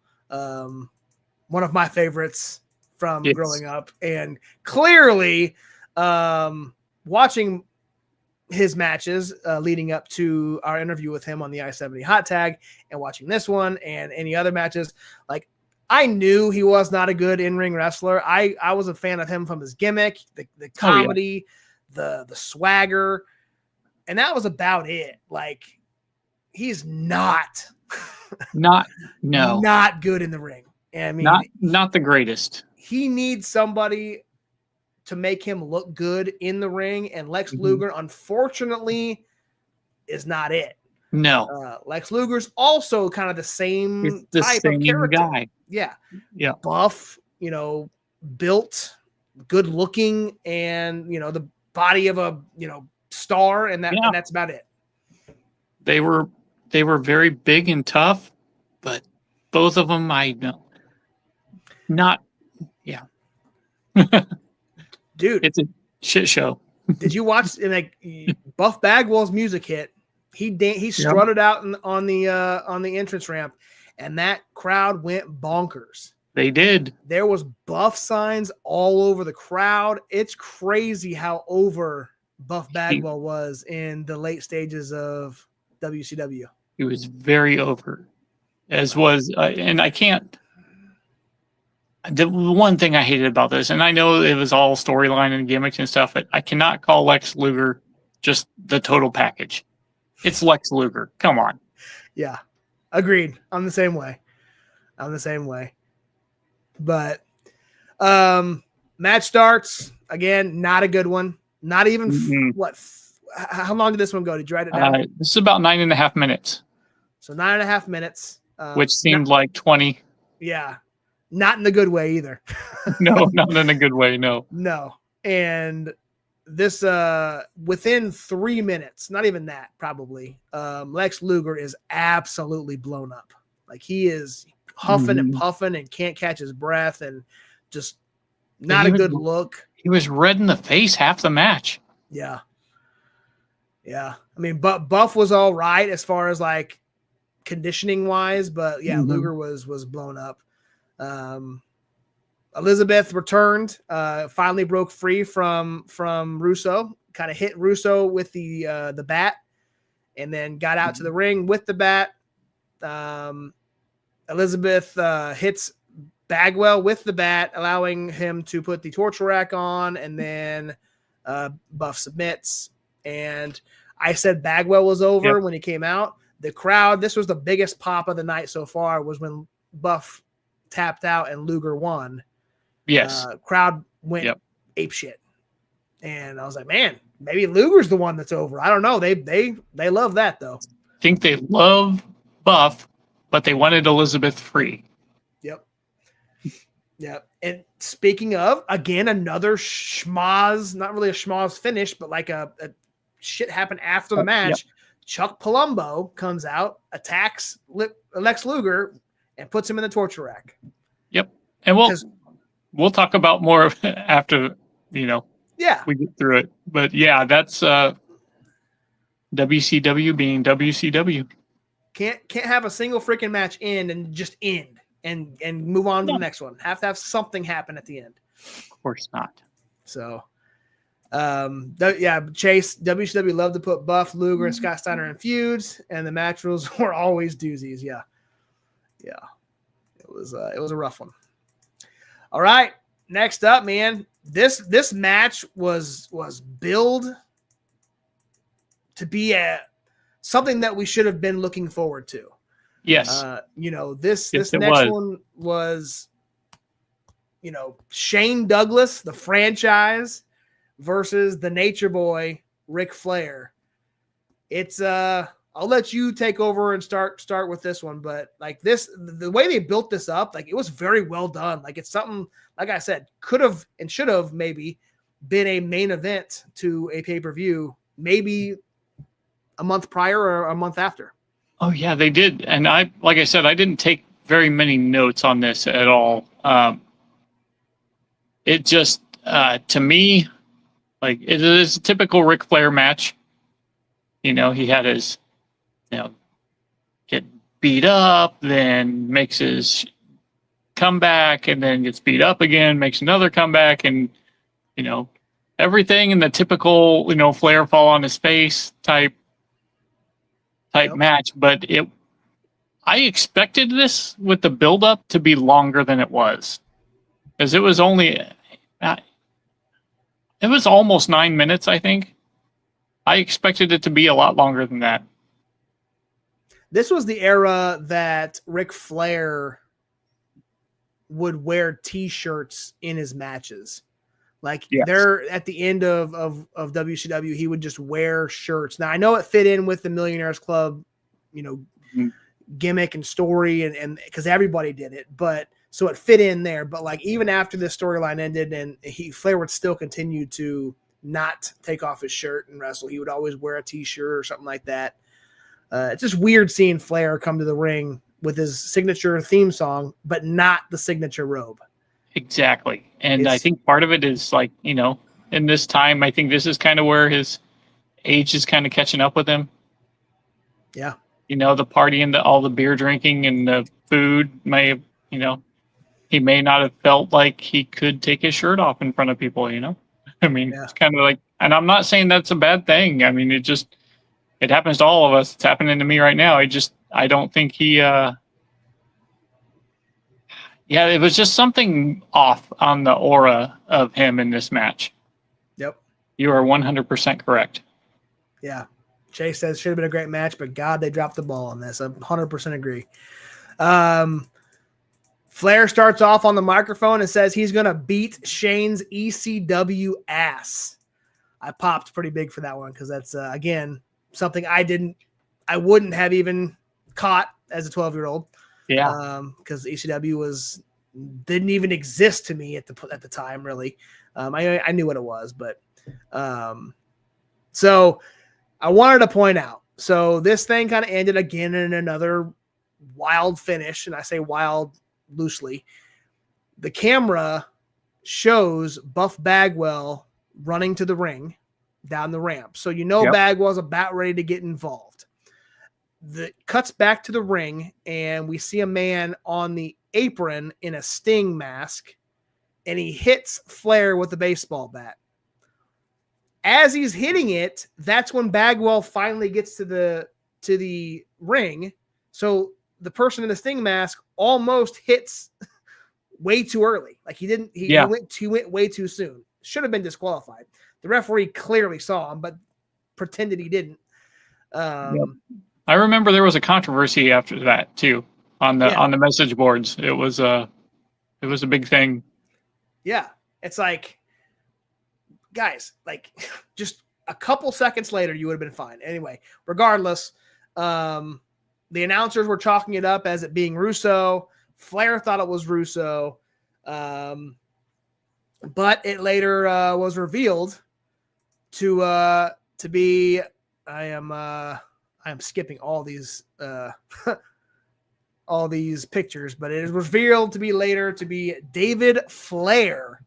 Speaker 2: One of my favorites from growing up, and clearly watching his matches leading up to our interview with him on the I-70 Hot Tag, and watching this one and any other matches, like, I knew he was not a good in-ring wrestler. I was a fan of him from his gimmick, the comedy, the swagger, and that was about it. Like, he's not good in the ring. I mean,
Speaker 4: not the greatest.
Speaker 2: He needs somebody to make him look good in the ring, and Lex Luger, unfortunately, is not it.
Speaker 4: No.
Speaker 2: Lex Luger's also kind of the same type of character.
Speaker 4: Guy.
Speaker 2: Yeah.
Speaker 4: Buff,
Speaker 2: built, good looking, and the body of a star, and that's about it.
Speaker 4: They were very big and tough, but both of them, I know.
Speaker 2: Dude,
Speaker 4: it's a shit show.
Speaker 2: Did you watch Buff Bagwell's music hit? He strutted out on the entrance ramp, and that crowd went bonkers.
Speaker 4: They did.
Speaker 2: There was Buff signs all over the crowd. It's crazy how over Buff Bagwell was in the late stages of WCW.
Speaker 4: He was very over, as was, and I can't. the one thing I hated about this, and I know it was all storyline and gimmicks and stuff, but I cannot call Lex Luger just the total package. It's Lex Luger. Come on.
Speaker 2: Yeah, agreed. I'm the same way. I'm the same way. But match starts again. Not a good one. Not even how long did this one go? Did you write it down?
Speaker 4: This is about 9.5 minutes.
Speaker 2: So 9.5 minutes,
Speaker 4: which seemed like 20.
Speaker 2: Yeah, not in the good way either.
Speaker 4: No, not in a good way. No.
Speaker 2: No, and this within 3 minutes, not even that probably. Lex Luger is absolutely blown up. Like he is huffing and puffing and can't catch his breath and just not a good look.
Speaker 4: He was red in the face half the match.
Speaker 2: Yeah. Yeah. I mean, but Buff was all right as far as like conditioning wise, but yeah, Luger was blown up. Elizabeth returned, finally broke free from Russo, kind of hit Russo with the bat, and then got out to the ring with the bat. Elizabeth hits Bagwell with the bat, allowing him to put the torture rack on, and then Buff submits. And I said Bagwell was over when he came out. The crowd, this was the biggest pop of the night so far, was when Buff tapped out and Luger won.
Speaker 4: Yes.
Speaker 2: Crowd went ape shit. And I was like, man, maybe Luger's the one that's over. I don't know. They love that though.
Speaker 4: I think they love Buff, but they wanted Elizabeth free.
Speaker 2: Yep. Yep. And speaking of, again, another schmoz, not really a schmoz finish, but like a shit happened after the match. Chuck Palumbo comes out, attacks Lex Luger, and puts him in the torture rack. Yep.
Speaker 4: And we'll talk about more after, we get through it. But yeah, that's WCW being WCW.
Speaker 2: Can't have a single freaking match end and just end and move on to the next one. Have to have something happen at the end.
Speaker 4: Of course not.
Speaker 2: So Chase, WCW loved to put Buff, Luger, and Scott Steiner in feuds, and the match rules were always doozies. Yeah. It was a rough one. All right, next up, man. This match was billed to be something that we should have been looking forward to.
Speaker 4: Yes.
Speaker 2: This next one was, Shane Douglas, the franchise, versus the Nature Boy, Ric Flair. It's I'll let you take over and start with this one, but like the way they built this up, like it was very well done. Like it's something, like I said, could have and should have maybe been a main event to a pay-per-view, maybe a month prior or a month after.
Speaker 4: Oh yeah, they did. And like I said, I didn't take very many notes on this at all. It just, to me, like it is a typical Ric Flair match. He had his, get beat up, then makes his comeback, and then gets beat up again, makes another comeback, and, everything in the typical, Flair fall on his face type match. But I expected this with the build-up to be longer than it was. Because it was almost 9 minutes, I think. I expected it to be a lot longer than that.
Speaker 2: This was the era that Ric Flair would wear T-shirts in his matches. Like they're at the end of WCW, he would just wear shirts. Now I know it fit in with the Millionaires Club, gimmick and story, and because everybody did it, but so it fit in there. But like even after this storyline ended, and Flair would still continue to not take off his shirt and wrestle. He would always wear a T-shirt or something like that. It's just weird seeing Flair come to the ring with his signature theme song, but not the signature robe.
Speaker 4: Exactly. And I think part of it is like, in this time, I think this is kind of where his age is kind of catching up with him.
Speaker 2: Yeah.
Speaker 4: The party and all the beer drinking and the food may have, he may not have felt like he could take his shirt off in front of people, I mean, it's kind of like, and I'm not saying that's a bad thing. I mean, it happens to all of us. It's happening to me right now. I don't think he, Yeah, it was just something off on the aura of him in this match.
Speaker 2: Yep.
Speaker 4: You are 100% correct.
Speaker 2: Yeah. Chase says should have been a great match, but God, they dropped the ball on this. I 100% agree. Flair starts off on the microphone and says he's going to beat Shane's ECW ass. I popped pretty big for that one because that's, again, something I wouldn't have even caught as a 12-year-old.
Speaker 4: Yeah.
Speaker 2: Because ECW didn't even exist to me at the time, really. I knew what it was, but so I wanted to point out. So this thing kind of ended again in another wild finish, and I say wild loosely. The camera shows Buff Bagwell running to the ring down the ramp. So
Speaker 4: Yep.
Speaker 2: Bagwell's about ready to get involved. The cuts back to the ring, and we see a man on the apron in a Sting mask, and he hits Flair with a baseball bat. As he's hitting it, that's when Bagwell finally gets to the ring. So the person in the Sting mask almost hits way too early. Like he went way too soon. Should have been disqualified. The referee clearly saw him, but pretended he didn't.
Speaker 4: Yep. I remember there was a controversy after that too on the message boards. It was a big thing.
Speaker 2: Yeah, it's like, guys, like just a couple seconds later, you would have been fine. Anyway, regardless, the announcers were chalking it up as it being Russo. Flair thought it was Russo, but it later was revealed to be. I am skipping all these pictures, but it was revealed to be later to be David Flair.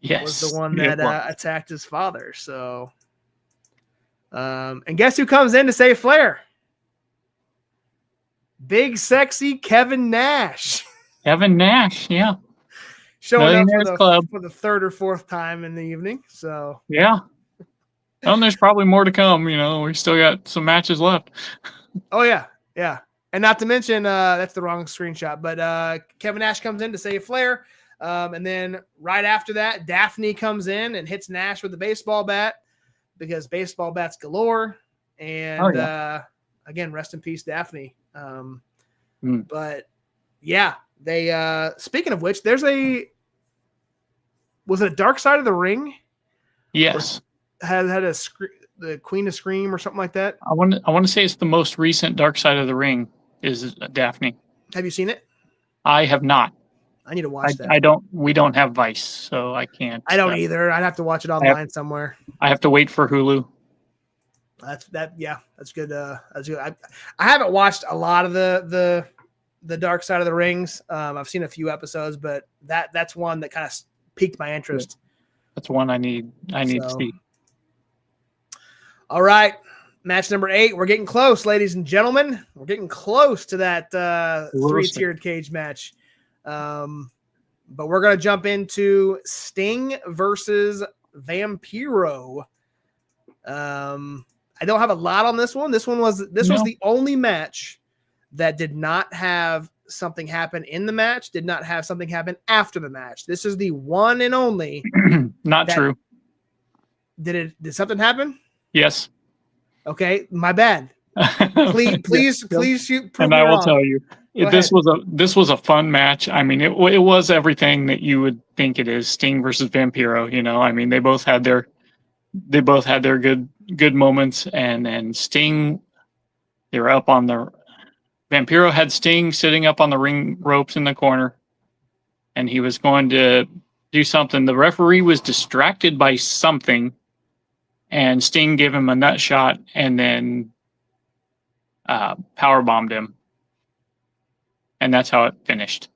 Speaker 4: Yes,
Speaker 2: was the one that attacked his father. So, and guess who comes in to save Flair? Big sexy Kevin Nash.
Speaker 4: Kevin Nash, yeah,
Speaker 2: showing up for the third or fourth time in the evening. So
Speaker 4: yeah. And there's probably more to come. We still got some matches left.
Speaker 2: Oh yeah, yeah, and not to mention that's the wrong screenshot. But Kevin Nash comes in to save Flair, and then right after that, Daphne comes in and hits Nash with the baseball bat because baseball bats galore. And again, rest in peace, Daphne. But yeah, they. Speaking of which, was it a Dark Side of the Ring?
Speaker 4: Yes.
Speaker 2: Had the Queen of Scream or something like that.
Speaker 4: I want to say it's the most recent Dark Side of the Ring is Daphne.
Speaker 2: Have you seen it?
Speaker 4: I have not.
Speaker 2: I need to watch that.
Speaker 4: We don't have Vice, so I can't.
Speaker 2: I don't either. I'd have to watch it online somewhere.
Speaker 4: I have to wait for Hulu.
Speaker 2: That's good. That's good. I haven't watched a lot of the Dark Side of the Rings. I've seen a few episodes, but that's one that kind of piqued my interest.
Speaker 4: That's one I need to see.
Speaker 2: All right. Match number 8. We're getting close, ladies and gentlemen. We're getting close to that 3-tiered cage match. But we're going to jump into Sting versus Vampiro. I don't have a lot on this one. This was the only match that did not have something happen in the match, did not have something happen after the match. This is the one and only.
Speaker 4: Not true.
Speaker 2: Did something happen?
Speaker 4: Yes.
Speaker 2: Okay, my bad. Please shoot.
Speaker 4: And I will tell you, this was a fun match. I mean, it was everything that you would think it is. Sting versus Vampiro. I mean, they both had their good moments, and then Sting, they were up on the. Vampiro had Sting sitting up on the ring ropes in the corner, and he was going to do something. The referee was distracted by something, and Sting gave him a nut shot and then power bombed him. And that's how it finished.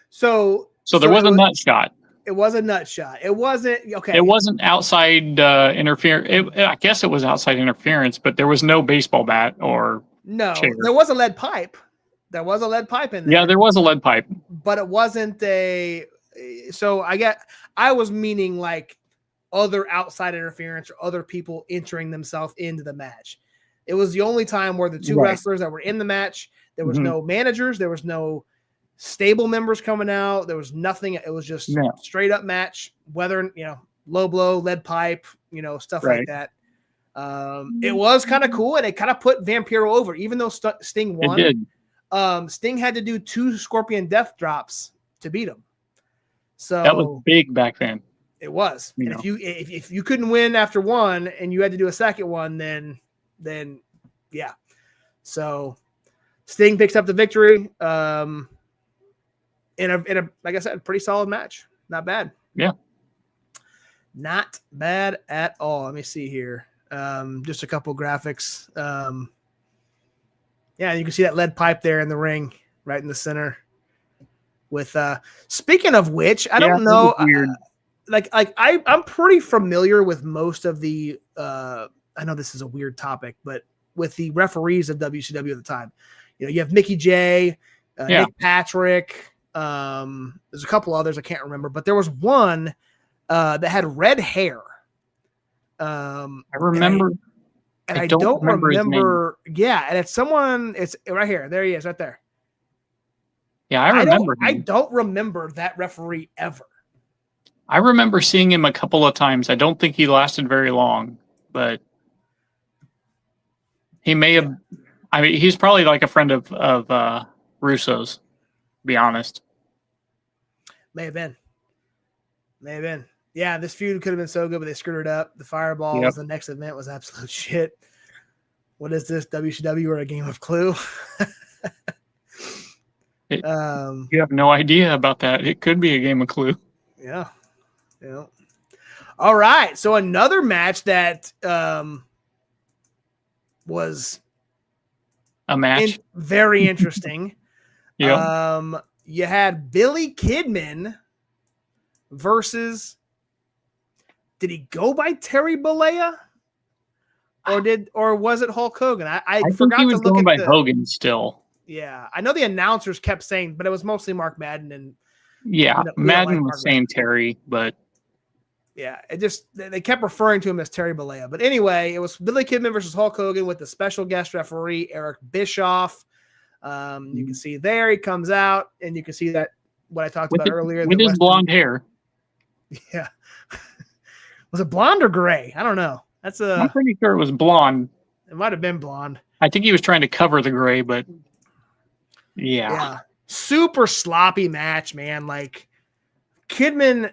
Speaker 2: So
Speaker 4: there was a nut shot.
Speaker 2: It was a nut shot. It wasn't okay.
Speaker 4: It wasn't outside interference. I guess it was outside interference, but there was no baseball bat or chair.
Speaker 2: There was a lead pipe. There was a lead pipe in there.
Speaker 4: Yeah, there was a lead pipe,
Speaker 2: but it wasn't a. So I was meaning like other outside interference or other people entering themselves into the match. It was the only time where the two wrestlers that were in the match, there was no managers, there was no stable members coming out. There was nothing. It was just
Speaker 4: No.
Speaker 2: straight up match, whether, low blow, lead pipe, stuff like
Speaker 4: Right.
Speaker 2: that. It was kind of cool, and it kind of put Vampiro over, even though Sting
Speaker 4: It
Speaker 2: won.
Speaker 4: did.
Speaker 2: Sting had to do 2 Scorpion Death drops to beat him. So
Speaker 4: That was big back then.
Speaker 2: it was.
Speaker 4: You
Speaker 2: And
Speaker 4: know.
Speaker 2: if you couldn't win after one and you had to do a second one, then yeah. So Sting picks up the victory. In a like I said, pretty solid match. Not bad.
Speaker 4: Yeah.
Speaker 2: Not bad at all. Let me see here. Just a couple graphics. Yeah, you can see that lead pipe there in the ring, right in the center. With speaking of which, I don't know.
Speaker 4: Weird.
Speaker 2: I'm pretty familiar with most of the. I know this is a weird topic, but with the referees of WCW at the time, you have Mickey J, Nick Patrick. There's a couple others I can't remember, but there was one that had red hair.
Speaker 4: I remember.
Speaker 2: And I don't remember. Yeah, and it's someone. It's right here. There he is, right there.
Speaker 4: Yeah, I remember.
Speaker 2: I don't remember that referee ever.
Speaker 4: I remember seeing him a couple of times. I don't think he lasted very long, but he may have. I mean, he's probably like a friend of Russo's. To be honest.
Speaker 2: May have been. Yeah, this feud could have been so good, but they screwed it up. The Fireballs, the next event was absolute shit. What is this, WCW or a game of Clue?
Speaker 4: You have no idea about that. It could be a game of Clue.
Speaker 2: Yeah. All right, so another match that was
Speaker 4: A match.
Speaker 2: very interesting.
Speaker 4: Yeah.
Speaker 2: You had Billy Kidman versus. Did he go by Terry Bollea? Or was it Hulk Hogan? I forgot
Speaker 4: think he was
Speaker 2: to look
Speaker 4: going
Speaker 2: at
Speaker 4: by Hogan still.
Speaker 2: Yeah, I know the announcers kept saying, but it was mostly Mark Madden and
Speaker 4: Madden was saying Terry, but
Speaker 2: yeah, they kept referring to him as Terry Bollea. But anyway, it was Billy Kidman versus Hulk Hogan with the special guest referee Eric Bischoff. You can see there he comes out, and you can see that what I talked about earlier
Speaker 4: with his blonde hair.
Speaker 2: Yeah. Was it blonde or gray? I don't know.
Speaker 4: I'm pretty sure it was blonde.
Speaker 2: It might have been blonde.
Speaker 4: I think he was trying to cover the gray, but yeah.
Speaker 2: Super sloppy match, man. Like Kidman,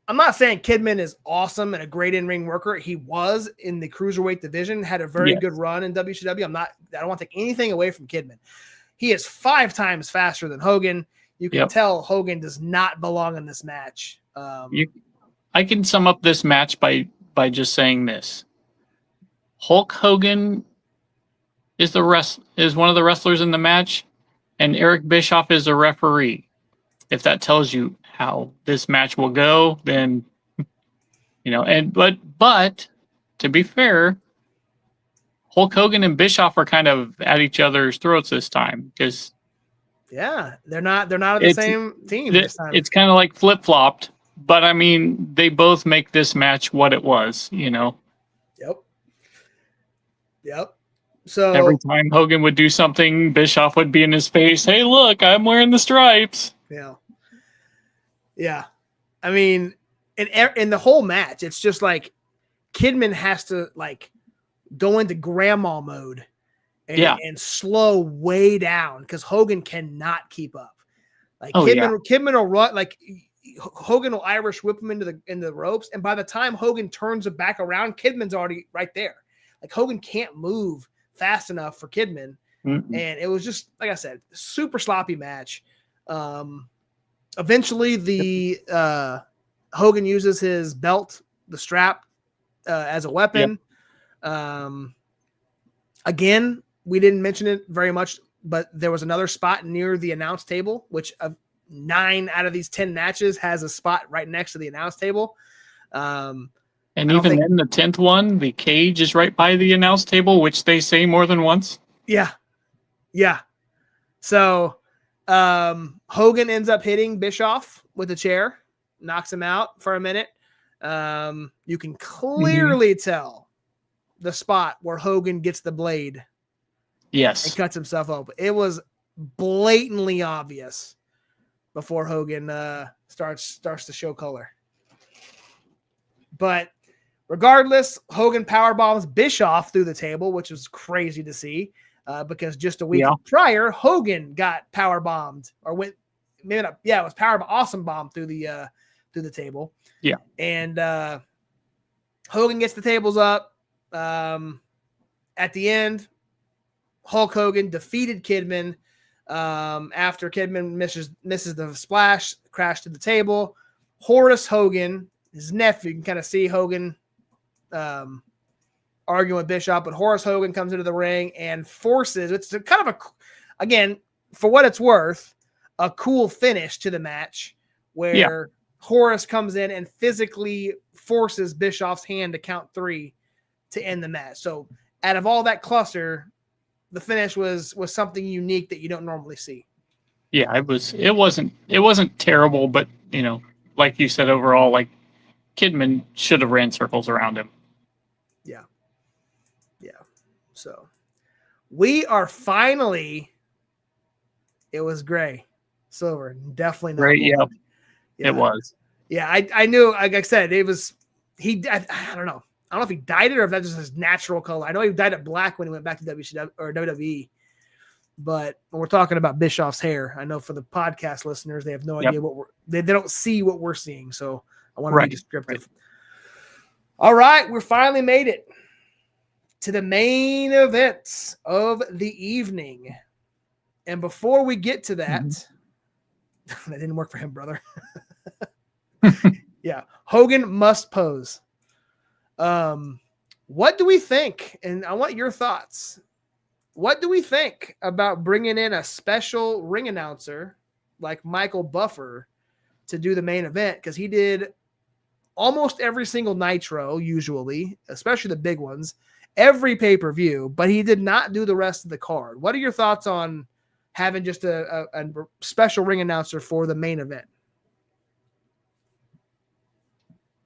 Speaker 2: I'm not saying Kidman is awesome and a great in-ring worker. He was in the cruiserweight division, had a very good run in WCW. I don't want to take anything away from Kidman. He is 5 times faster than Hogan. You can tell Hogan does not belong in this match.
Speaker 4: I can sum up this match by just saying this. Hulk Hogan is one of the wrestlers in the match, and Eric Bischoff is a referee. If that tells you how this match will go, then but to be fair, Hulk Hogan and Bischoff are kind of at each other's throats this time because
Speaker 2: they're not at the same team this time.
Speaker 4: It's kind of like flip-flopped. But I mean, they both make this match what it was, Yep.
Speaker 2: So
Speaker 4: every time Hogan would do something, Bischoff would be in his face. Hey, look, I'm wearing the stripes.
Speaker 2: Yeah. I mean, in the whole match, it's just like Kidman has to like go into grandma mode and slow way down because Hogan cannot keep up. Like Kidman will run like. Hogan will Irish whip him into the ropes, and by the time Hogan turns it back around, Kidman's already right there. Like Hogan can't move fast enough for Kidman, and it was just like I said, super sloppy match. Eventually, the Hogan uses his belt, the strap, as a weapon. Again, we didn't mention it very much, but there was another spot near the announce table, which 9 out of these 10 matches has a spot right next to the announce table.
Speaker 4: And even then, the 10th one, the cage is right by the announce table, which they say more than once.
Speaker 2: Yeah. So Hogan ends up hitting Bischoff with a chair, knocks him out for a minute. You can clearly tell the spot where Hogan gets the blade.
Speaker 4: Yes.
Speaker 2: And cuts himself open. It was blatantly obvious before Hogan starts to show color. But regardless, Hogan power bombs Bischoff through the table, which was crazy to see because just a week prior, Hogan got power bombed or went maybe not. Yeah, it was power awesome bomb through the table.
Speaker 4: Yeah,
Speaker 2: and Hogan gets the tables up. At the end, Hulk Hogan defeated Kidman. After Kidman misses the splash, crashed to the table. Horace Hogan, his nephew, you can kind of see Hogan arguing with Bischoff, but Horace Hogan comes into the ring and forces, it's kind of again, for what it's worth, a cool finish to the match where Horace comes in and physically forces Bischoff's hand to count 3 to end the match. So out of all that cluster, the finish was something unique that you don't normally see.
Speaker 4: Yeah, it wasn't terrible, but like you said, overall, like Kidman should have ran circles around him.
Speaker 2: Yeah. So we are finally, it was gray, silver, definitely not
Speaker 4: Right.
Speaker 2: gold.
Speaker 4: Yeah, it was.
Speaker 2: Yeah. I knew, like I said, it was, I don't know. I don't know if he dyed it or if that's just his natural color. I know he dyed it black when he went back to WCW or WWE, but when we're talking about Bischoff's hair, I know for the podcast listeners, they have no idea what they don't see what we're seeing. So I want to be descriptive. Right. All right. We finally made it to the main events of the evening. And before we get to that, that didn't work for him, brother. Yeah. Hogan must pose. What do we think? And I want your thoughts. What do we think about bringing in a special ring announcer like Michael Buffer to do the main event? Because he did almost every single Nitro, usually, especially the big ones, every pay-per-view, but he did not do the rest of the card. What are your thoughts on having just a special ring announcer for the main event?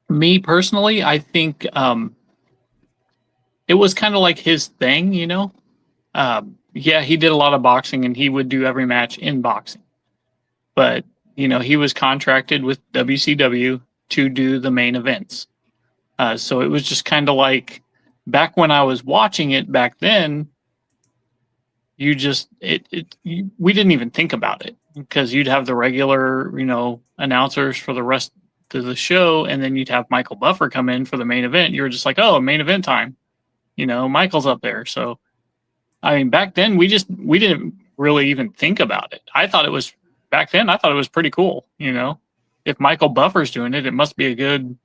Speaker 4: Me personally, I think it was kind of like his thing, yeah, he did a lot of boxing and he would do every match in boxing. But, he was contracted with WCW to do the main events. So it was just kind of like back when I was watching it back then, we didn't even think about it because you'd have the regular, announcers for the rest of the show. And then you'd have Michael Buffer come in for the main event. You're just like, oh, main event time, Michael's up there. So, I mean, back then we didn't really even think about it. Back then I thought it was pretty cool. If Michael Buffer's doing it, it must be a good,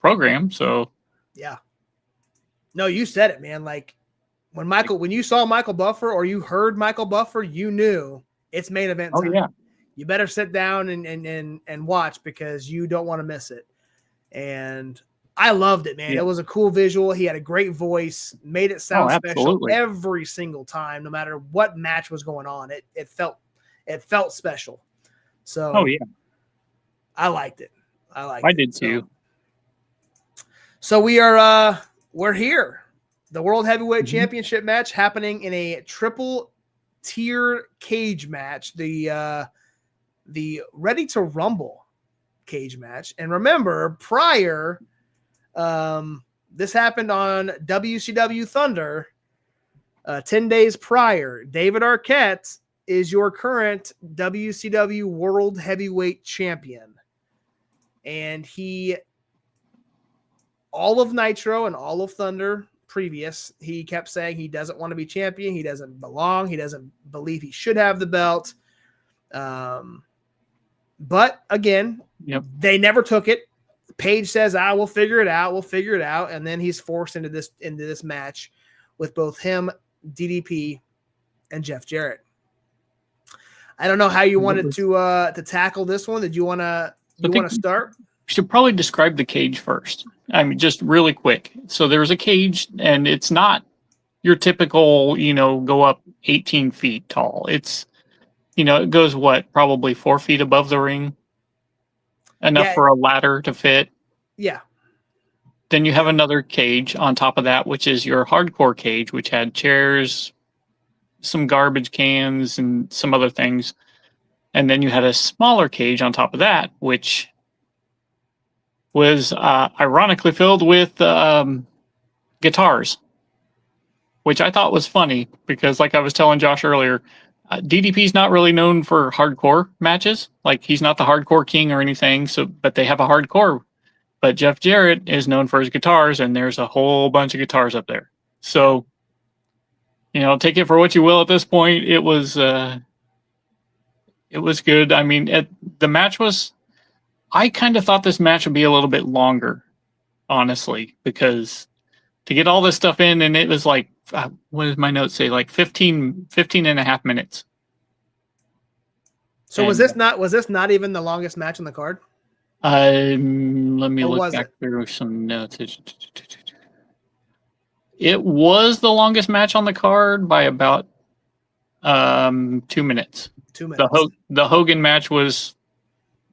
Speaker 4: program. So
Speaker 2: yeah, no, you said it, man. Like when you saw Michael Buffer or you heard Michael Buffer, you knew it's main event time.
Speaker 4: Yeah.
Speaker 2: You better sit down and watch because you don't want to miss it. And I loved it, man. Yeah. It was a cool visual. He had a great voice, made it sound special every single time, no matter what match was going on. It felt special. So I liked it. I
Speaker 4: did too.
Speaker 2: So we're here. The World Heavyweight Championship match happening in a triple tier cage match. The Ready to Rumble cage match. And remember, prior, this happened on WCW Thunder 10 days prior. David Arquette is your current WCW World Heavyweight Champion. And all of Nitro and all of Thunder previous, he kept saying he doesn't want to be champion. He doesn't belong. He doesn't believe he should have the belt. But again, they never took it. Page says, we'll figure it out. We'll figure it out. And then he's forced into this match with both him, DDP, and Jeff Jarrett. I don't know how you wanted to tackle this one. Did you want to start?
Speaker 4: We should probably describe the cage first. I mean, just really quick. So there's a cage, and it's not your typical, go up 18 feet tall. It's, it goes probably 4 feet above the ring. Enough for a ladder to fit.
Speaker 2: Yeah.
Speaker 4: Then you have another cage on top of that, which is your hardcore cage, which had chairs, some garbage cans and some other things. And then you had a smaller cage on top of that, which was ironically filled with guitars, which I thought was funny because, like I was telling Josh earlier, DDP's not really known for hardcore matches. Like, he's not the hardcore king or anything. So, but they have a hardcore. But Jeff Jarrett is known for his guitars, and there's a whole bunch of guitars up there. So, take it for what you will. At this point, it was good. I mean, the match was. I kind of thought this match would be a little bit longer, honestly, because to get all this stuff in, and it was like, what does my notes say? Like 15 and a half minutes.
Speaker 2: So was this not even the longest match on the card?
Speaker 4: Let me look back through some notes. It was the longest match on the card by about 2 minutes.
Speaker 2: 2 minutes.
Speaker 4: The Hogan match was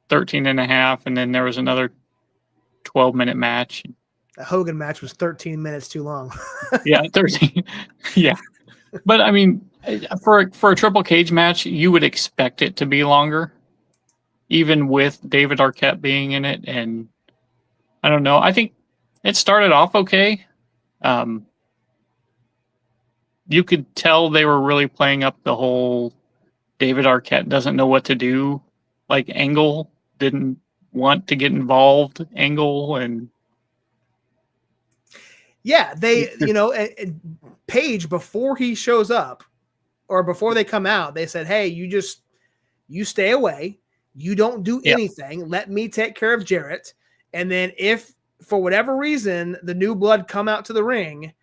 Speaker 4: 13 and a half, and then there was another 12-minute match.
Speaker 2: The Hogan match was 13 minutes too long.
Speaker 4: Yeah, 13. Yeah. But I mean, for a triple cage match, you would expect it to be longer, even with David Arquette being in it. And I don't know. I think it started off okay. You could tell they were really playing up the whole David Arquette doesn't know what to do, like angle, didn't want to get involved angle. And
Speaker 2: yeah, they, Paige, before he shows up or before they come out, they said, hey, you stay away. You don't do anything. Let me take care of Jarrett. And then if for whatever reason, the new blood come out to the ring,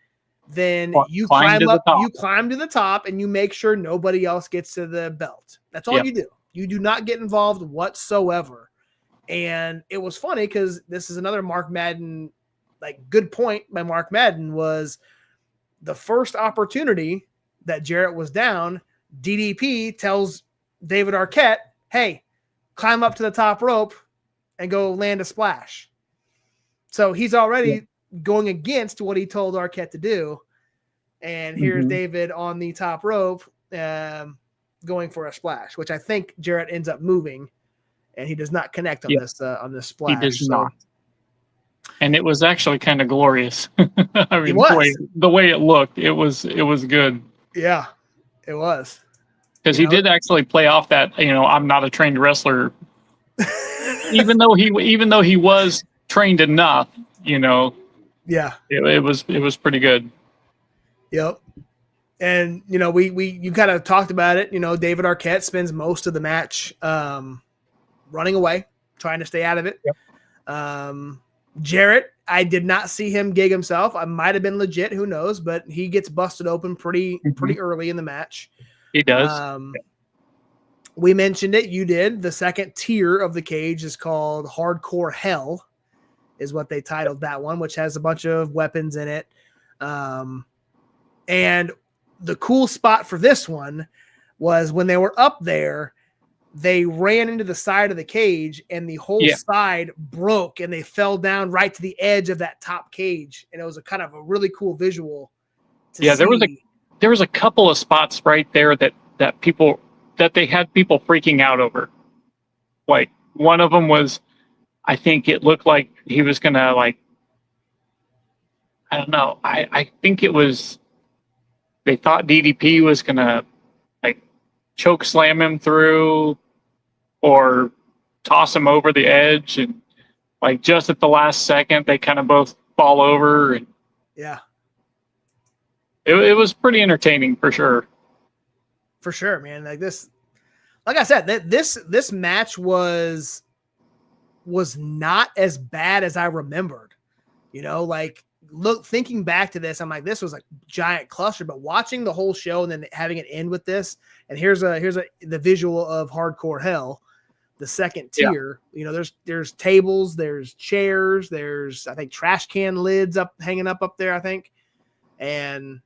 Speaker 2: then you climb to the top and you make sure nobody else gets to the belt. That's all you do. You do not get involved whatsoever. And it was funny because this is another Mark Madden, good point by Mark Madden, was the first opportunity that Jarrett was down, DDP tells David Arquette, hey, climb up to the top rope and go land a splash. So he's already going against what he told Arquette to do. And here's David on the top rope going for a splash, which I think Jarrett ends up moving, and he does not connect on this splash.
Speaker 4: He does not. And it was actually kind of glorious. I mean, the way it looked, it was good.
Speaker 2: Yeah, it was.
Speaker 4: Because he did actually play off that, I'm not a trained wrestler. even though he was trained enough,
Speaker 2: Yeah.
Speaker 4: It was pretty good.
Speaker 2: Yep. And you kind of talked about it. David Arquette spends most of the match running away, trying to stay out of it. Yep. Jarrett, I did not see him gig himself. I might have been legit, who knows, but he gets busted open pretty early in the match.
Speaker 4: He does.
Speaker 2: We mentioned it, you did. The second tier of the cage is called Hardcore Hell, is what they titled that one, which has a bunch of weapons in it. And the cool spot for this one was when they were up there, they ran into the side of the cage and the whole side broke and they fell down right to the edge of that top cage. And it was a kind of a really cool visual to see.
Speaker 4: There was a couple of spots right there that they had people freaking out over. Like, one of them was, I think it looked like he was going to, I don't know. I think it was, they thought DDP was going to, choke slam him through or toss him over the edge. And, just at the last second, they kind of both fall over. And
Speaker 2: yeah.
Speaker 4: It was pretty entertaining for sure.
Speaker 2: For sure, man. Like I said, this match was not as bad as I remembered. Thinking back to this, I'm like, this was a giant cluster, but watching the whole show and then having it end with this, and here's the visual of Hardcore Hell, the second tier. There's tables, there's chairs, there's, I think, trash can lids hanging up there, I think. And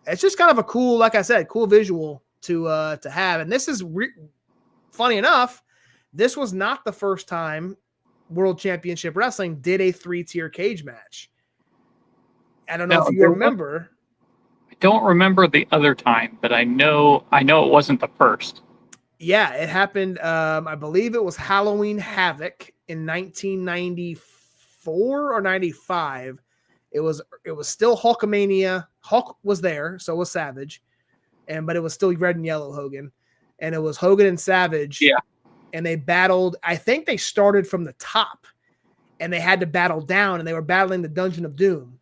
Speaker 2: it's just kind of a cool, like I said, cool visual to have. And this is funny enough, this was not the first time World Championship Wrestling did a 3-tier cage match. I don't know if you remember.
Speaker 4: I don't remember the other time, but I know it wasn't the first.
Speaker 2: Yeah, it happened. I believe it was Halloween Havoc in 1994 or 95. It was still Hulkamania. Hulk was there, so was Savage, but it was still red and yellow Hogan, and it was Hogan and Savage.
Speaker 4: Yeah,
Speaker 2: and they battled. I think they started from the top, and they had to battle down, and they were battling the Dungeon of Doom.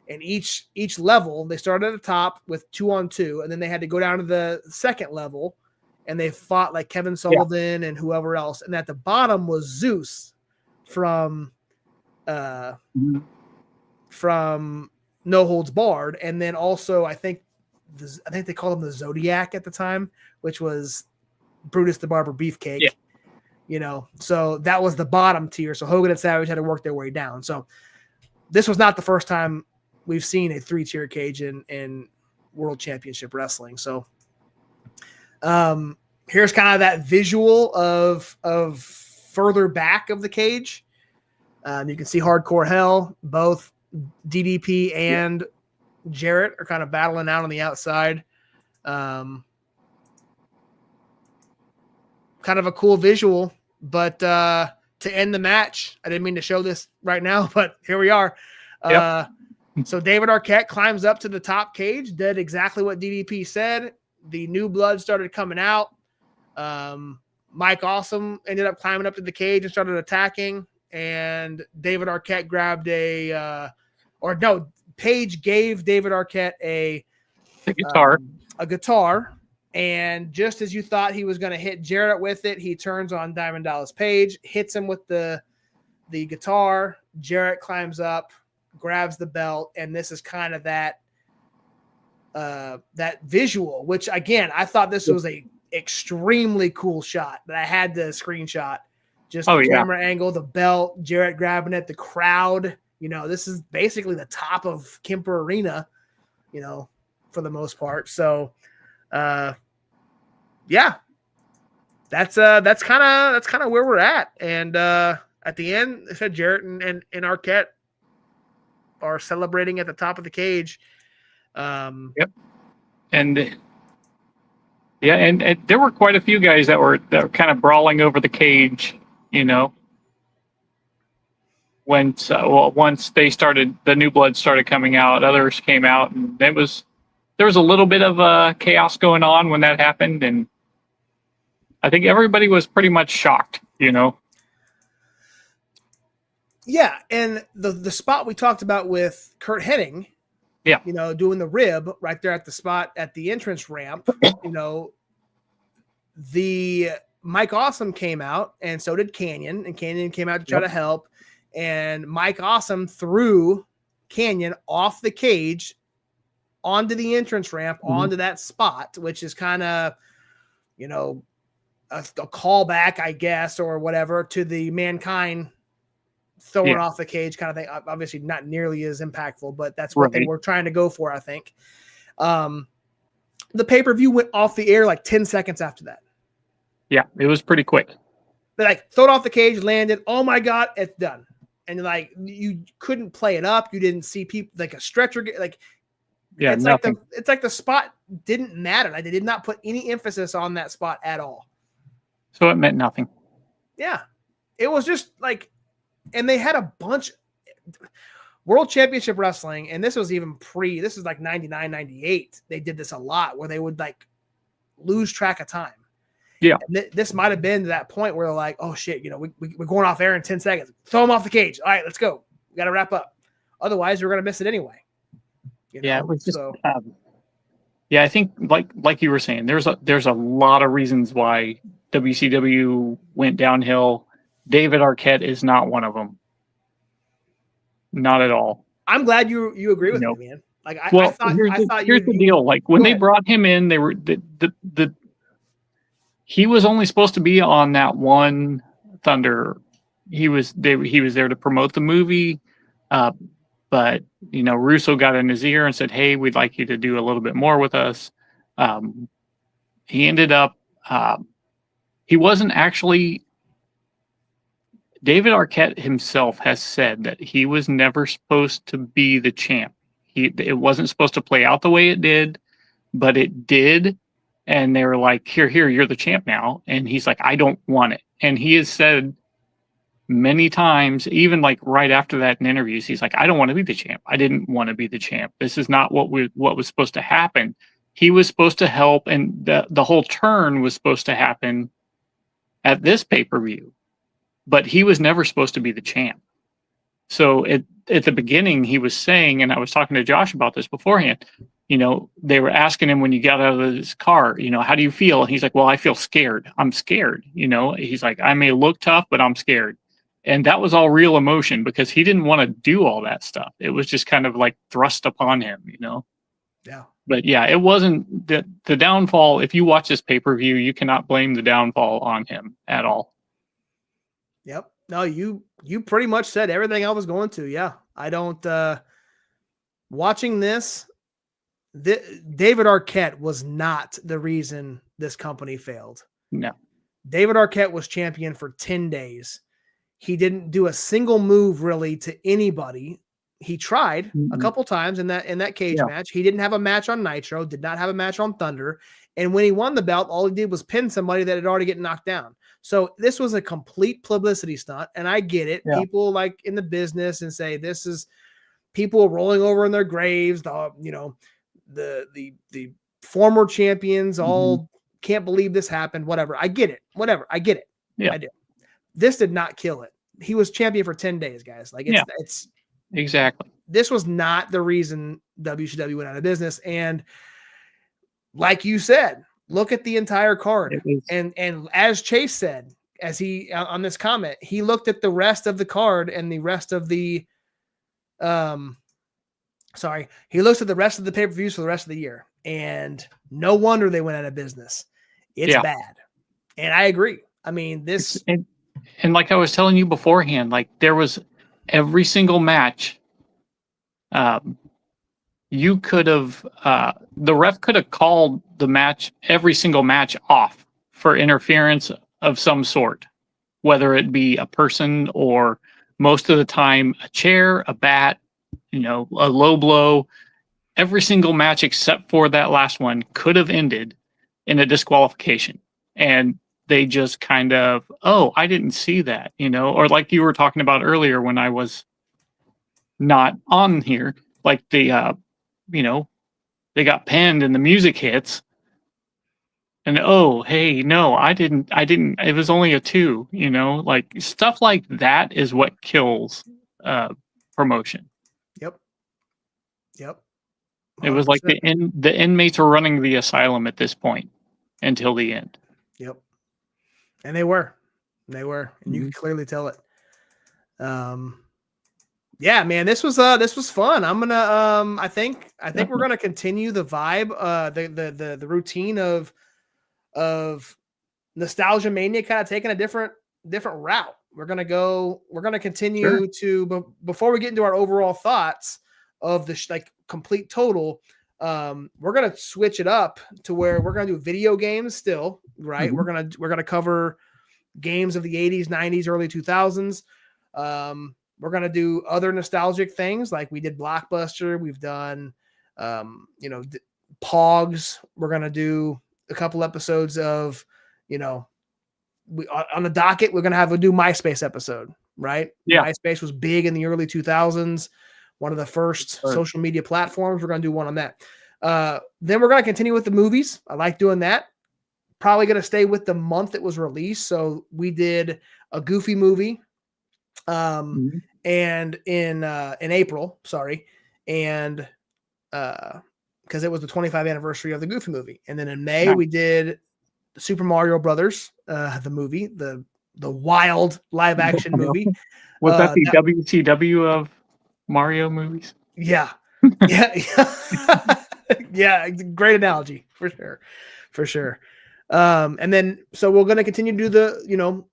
Speaker 2: And each level, they started at the top with 2-on-2, and then they had to go down to the second level, and they fought like Kevin Sullivan and whoever else. And at the bottom was Zeus from No Holds Barred, and then also I think they called him the Zodiac at the time, which was Brutus the Barber Beefcake.
Speaker 4: Yeah.
Speaker 2: You know, so that was the bottom tier. So Hogan and Savage had to work their way down. So this was not the first time we've seen a 3-tier cage in World Championship Wrestling. So here's kind of that visual of further back of the cage. You can see Hardcore Hell. Both DDP and Jarrett are kind of battling out on the outside. Kind of a cool visual, but to end the match, I didn't mean to show this right now, but here we are. So David Arquette climbs up to the top cage, did exactly what DDP said. The new blood started coming out. Mike Awesome ended up climbing up to the cage and started attacking. And David Arquette grabbed Page gave David Arquette a guitar. And just as you thought he was going to hit Jarrett with it, he turns on Diamond Dallas Page, hits him with the guitar. Jarrett climbs up, grabs the belt, and this is kind of that visual, which again, I thought this was a extremely cool shot that I had to screenshot. Just the camera angle, the belt, Jarrett grabbing it, the crowd. You know, this is basically the top of Kemper Arena, you know, for the most part. So, yeah, that's kind of where we're at. And at the end, I said Jarrett and Arquette are celebrating at the top of the cage.
Speaker 4: And there were quite a few guys that were kind of brawling over the cage, you know. Once they started, the new blood started coming out, others came out, and there was a little bit of chaos going on when that happened, and I think everybody was pretty much shocked, you know.
Speaker 2: Yeah, and the spot we talked about with Kurt Hennig, you know, doing the rib right there at the spot at the entrance ramp, you know, the Mike Awesome came out, and so did Canyon, and Canyon came out to try to help, and Mike Awesome threw Canyon off the cage onto the entrance ramp, onto that spot, which is kind of, you know, a callback, I guess, or whatever, to the Mankind throwing off the cage kind of thing. Obviously not nearly as impactful, but that's what they were trying to go for, I think. The pay-per-view went off the air like 10 seconds after that.
Speaker 4: Yeah, it was pretty quick.
Speaker 2: They like throw it off the cage, landed. Oh my God, it's done. And like, you couldn't play it up. You didn't see people like a stretcher, like, it's nothing. Like the spot didn't matter. Like they did not put any emphasis on that spot at all.
Speaker 4: So it meant nothing.
Speaker 2: Yeah. It was just like, and they had a bunch World Championship Wrestling. And this was even this is like 99, 98. They did this a lot where they would like lose track of time.
Speaker 4: Yeah.
Speaker 2: And this might've been to that point where they're like, oh shit, you know, we're going off air in 10 seconds. Throw them off the cage. All right, let's go. We got to wrap up. Otherwise we're going to miss it anyway. You know?
Speaker 4: Yeah. It was just, I think like you were saying, there's a lot of reasons why WCW went downhill. David Arquette is not one of them. Not at all.
Speaker 2: I'm glad you agree with me, man. Like I thought
Speaker 4: here's the deal. Like when they brought him in, they were he was only supposed to be on that one Thunder. He was there to promote the movie, but you know, Russo got in his ear and said, "Hey, we'd like you to do a little bit more with us." He ended up. He wasn't actually. David Arquette himself has said that he was never supposed to be the champ. It wasn't supposed to play out the way it did, but it did. And they were like, here, you're the champ now. And he's like, I don't want it. And he has said many times, even like right after that in interviews, he's like, I don't want to be the champ. I didn't want to be the champ. This is not what was supposed to happen. He was supposed to help, and the whole turn was supposed to happen at this pay-per-view, but he was never supposed to be the champ. So at the beginning, he was saying, and I was talking to Josh about this beforehand, they were asking him when you got out of his car, how do you feel? And he's like, well, I feel scared. I'm scared. He's like, I may look tough, but I'm scared. And that was all real emotion because he didn't want to do all that stuff. It was just kind of like thrust upon him,
Speaker 2: Yeah.
Speaker 4: But yeah, it wasn't the downfall. If you watch this pay-per-view, you cannot blame the downfall on him at all.
Speaker 2: Yep. No, you pretty much said everything I was going to. Yeah. I don't, watching this, David Arquette was not the reason this company failed.
Speaker 4: No.
Speaker 2: David Arquette was champion for 10 days. He didn't do a single move really to anybody. He tried a couple times in that cage match. He didn't have a match on Nitro, did not have a match on Thunder. And when he won the belt, all he did was pin somebody that had already gotten knocked down. So this was a complete publicity stunt. And I get it. Yeah. People like in the business and say, this is people rolling over in their graves. The former champions all can't believe this happened. Whatever. I get it. I get it.
Speaker 4: Yeah.
Speaker 2: I do. This did not kill it. He was champion for 10 days, guys. Like it's
Speaker 4: exactly.
Speaker 2: This was not the reason WCW went out of business. And like you said, look at the entire card. And as Chase said, as he on this comment, he looked at the rest of the card and the rest of the he looks at the rest of the pay-per-views for the rest of the year. And no wonder they went out of business. It's bad. And I agree. I mean, this
Speaker 4: and like I was telling you beforehand, like there was every single match. You could have the ref could have called the match, every single match off for interference of some sort, whether it be a person or most of the time a chair, a bat, a low blow. Every single match except for that last one could have ended in a disqualification. And they just kind of, I didn't see that, or like you were talking about earlier when I was not on here, like they got pinned and the music hits and, hey, no, I didn't, it was only a 2, like stuff like that is what kills promotion.
Speaker 2: Yep. 100%.
Speaker 4: It was like the inmates were running the asylum at this point until the end.
Speaker 2: Yep. And they were, and you can clearly tell it. Yeah, man, this was fun. I'm gonna, I think we're gonna continue the vibe, the routine of Nostalgia Mania, kind of taking a different route. We're gonna continue to, but before we get into our overall thoughts of the complete total, we're gonna switch it up to where we're gonna do video games still, right? We're gonna cover games of the 80s, 90s, early 2000s. We're gonna do other nostalgic things like we did Blockbuster. We've done, Pogs. We're gonna do a couple episodes of, on the docket. We're gonna have a new MySpace episode, right?
Speaker 4: Yeah,
Speaker 2: MySpace was big in the early 2000s. One of the first social media platforms. We're going to do one on that. Then we're going to continue with the movies. I like doing that. Probably going to stay with the month it was released. So we did a Goofy movie, and in April, and because it was the 25th anniversary of the Goofy movie. And then in May we did the Super Mario Brothers, the movie, the wild live action movie.
Speaker 4: Was that the WCW of Mario movies?
Speaker 2: Yeah. Yeah. Great analogy for sure. And then, so we're going to continue to do the,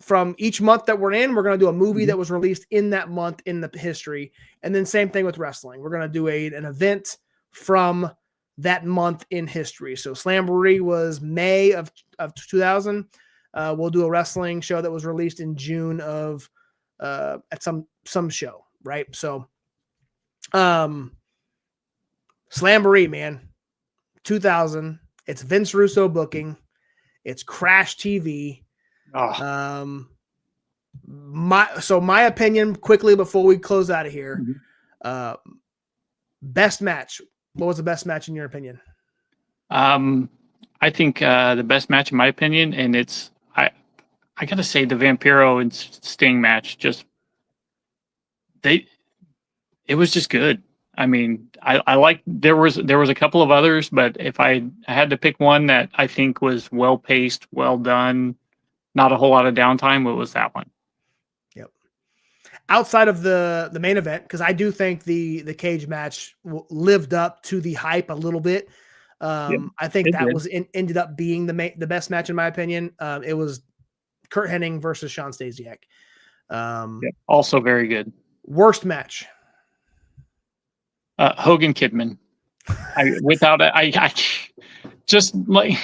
Speaker 2: from each month that we're in, we're going to do a movie that was released in that month in the history. And then same thing with wrestling. We're going to do an event from that month in history. So Slamboree was May of 2000. We'll do a wrestling show that was released in June of, at some show. Right. So, Slamboree, man. 2000. It's Vince Russo booking. It's Crash TV.
Speaker 4: Oh.
Speaker 2: My opinion quickly before we close out of here. Best match. What was the best match in your opinion?
Speaker 4: I think the best match in my opinion, and I gotta say the Vampiro and Sting match, it was just good. I mean, I like there was a couple of others, but if I had to pick one that I think was well paced, well done, not a whole lot of downtime, it was that one.
Speaker 2: Yep. Outside of the main event, because I do think the cage match lived up to the hype a little bit. I think that was ended up being the best match in my opinion. It was Kurt Hennig versus Sean Stasiak.
Speaker 4: Also very good.
Speaker 2: Worst match.
Speaker 4: Hogan Kidman. I just like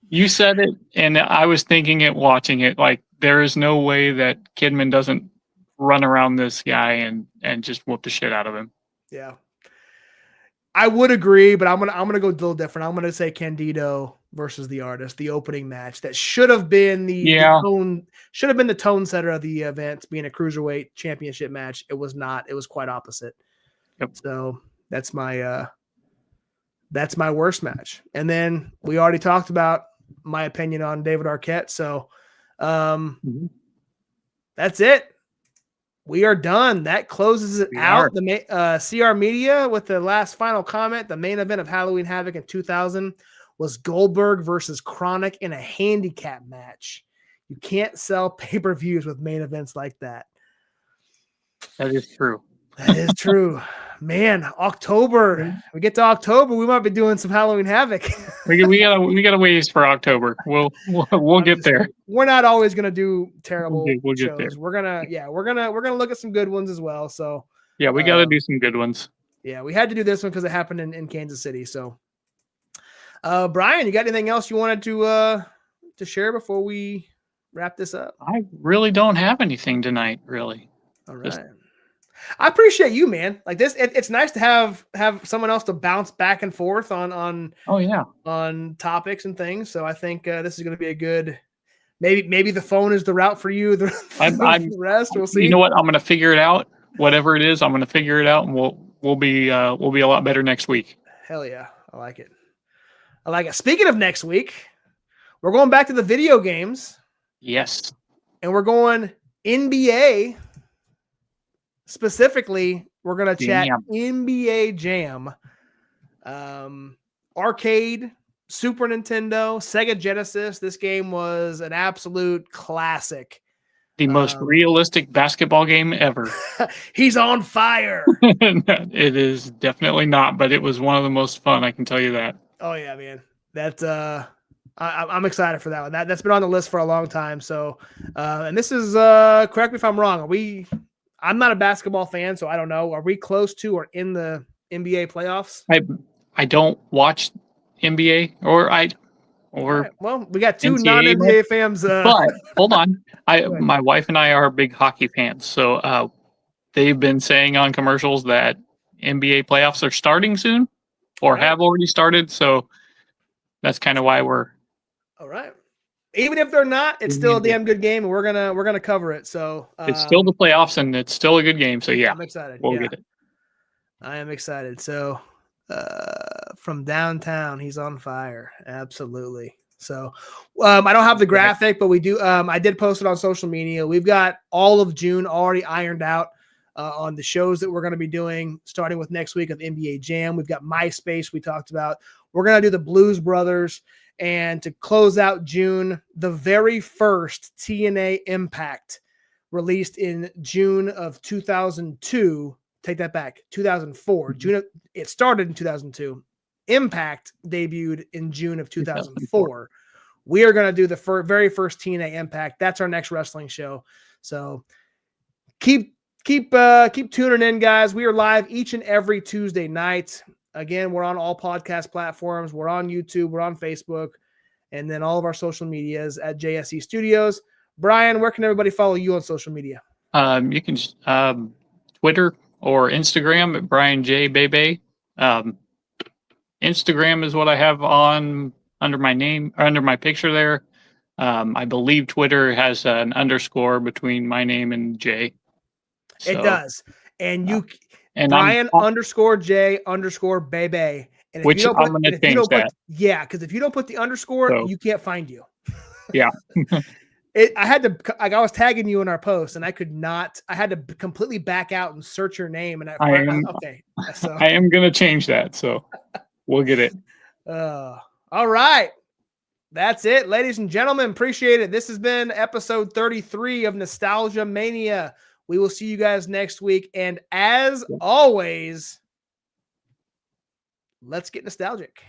Speaker 4: you said it, and I was thinking it watching it. Like there is no way that Kidman doesn't run around this guy and just whoop the shit out of him.
Speaker 2: Yeah, I would agree, but I'm gonna go a little different. I'm gonna say Candido versus the Artist, the opening match that should have been the tone setter of the event, being a cruiserweight championship match. It was not. It was quite opposite.
Speaker 4: Yep.
Speaker 2: So that's my worst match. And then we already talked about my opinion on David Arquette. So that's it. We are done. That closes it out. The CR Media with the last final comment. The main event of Halloween Havoc in 2000 was Goldberg versus Chronic in a handicap match. You can't sell pay-per-views with main events like that.
Speaker 4: That is true.
Speaker 2: That is true. Man, October. We get to October, we might be doing some Halloween Havoc.
Speaker 4: we got a ways for October. We'll get there.
Speaker 2: We're not always gonna do terrible
Speaker 4: we'll
Speaker 2: shows.
Speaker 4: Get there.
Speaker 2: We're gonna look at some good ones as well. So
Speaker 4: yeah, we gotta do some good ones.
Speaker 2: Yeah, we had to do this one because it happened in Kansas City. So Brian, you got anything else you wanted to share before we wrap this up?
Speaker 4: I really don't have anything tonight, really.
Speaker 2: All right. I appreciate you, man. Like this, it's nice to have someone else to bounce back and forth on on topics and things. So I think this is going to be a good. Maybe the phone is the route for you. The rest, we'll see.
Speaker 4: You know what? I'm going to figure it out. Whatever it is, I'm going to figure it out, and we'll be a lot better next week.
Speaker 2: Hell yeah, I like it. I like it. Speaking of next week, we're going back to the video games.
Speaker 4: Yes,
Speaker 2: and we're going NBA. Specifically, we're going to chat NBA Jam, arcade, Super Nintendo, Sega Genesis. This game was an absolute classic.
Speaker 4: The most realistic basketball game ever.
Speaker 2: He's on fire.
Speaker 4: It is definitely not, but it was one of the most fun. I can tell you that.
Speaker 2: Oh yeah, man. That's I'm excited for that one. That's been on the list for a long time. So, and this is correct me if I'm wrong. I'm not a basketball fan, so I don't know. Are we close to or in the NBA playoffs?
Speaker 4: I don't watch NBA right,
Speaker 2: well, we got two non-NBA fans.
Speaker 4: But hold on, my wife and I are big hockey fans, so they've been saying on commercials that NBA playoffs are starting soon or have already started. So that's kind of why we're
Speaker 2: all right. Even if they're not, it's still a damn good game, and we're gonna cover it. So
Speaker 4: it's still the playoffs, and it's still a good game. So yeah,
Speaker 2: I'm excited.
Speaker 4: We'll get it.
Speaker 2: I am excited. So from downtown, he's on fire. Absolutely. So I don't have the graphic, but we do. I did post it on social media. We've got all of June already ironed out on the shows that we're going to be doing, starting with next week of NBA Jam. We've got MySpace we talked about. We're going to do the Blues Brothers. And to close out June, the very first TNA Impact released in June of 2002. Take that back, 2004. It started in 2002. Impact debuted in June of 2004. We are going to do the very first TNA Impact. That's our next wrestling show. So keep tuning in, guys. We are live each and every Tuesday night. Again, we're on all podcast platforms. We're on YouTube. We're on Facebook. And then all of our social medias at JSE Studios. Brian, where can everybody follow you on social media?
Speaker 4: You can Twitter or Instagram at Bryan J BAY BAY. Instagram is what I have on under my name or under my picture there. I believe Twitter has an underscore between my name and Jay.
Speaker 2: It
Speaker 4: So,
Speaker 2: does. And you,
Speaker 4: and
Speaker 2: Bryan _J _Bay Bay. And if
Speaker 4: which
Speaker 2: you don't
Speaker 4: I'm
Speaker 2: put,
Speaker 4: going
Speaker 2: and
Speaker 4: to
Speaker 2: if you
Speaker 4: change
Speaker 2: don't put,
Speaker 4: that.
Speaker 2: yeah, because if you don't put the underscore,
Speaker 4: So-
Speaker 2: you can't find you.
Speaker 4: Yeah.
Speaker 2: I had to, like, I was tagging you in our post, and I could not. I had to completely back out and search your name, and okay. So
Speaker 4: I am going to change that. So we'll get it.
Speaker 2: all right. That's it, ladies and gentlemen. Appreciate it. This has been episode 33 of Nostalgia Mania. We will see you guys next week. And as always, let's get nostalgic.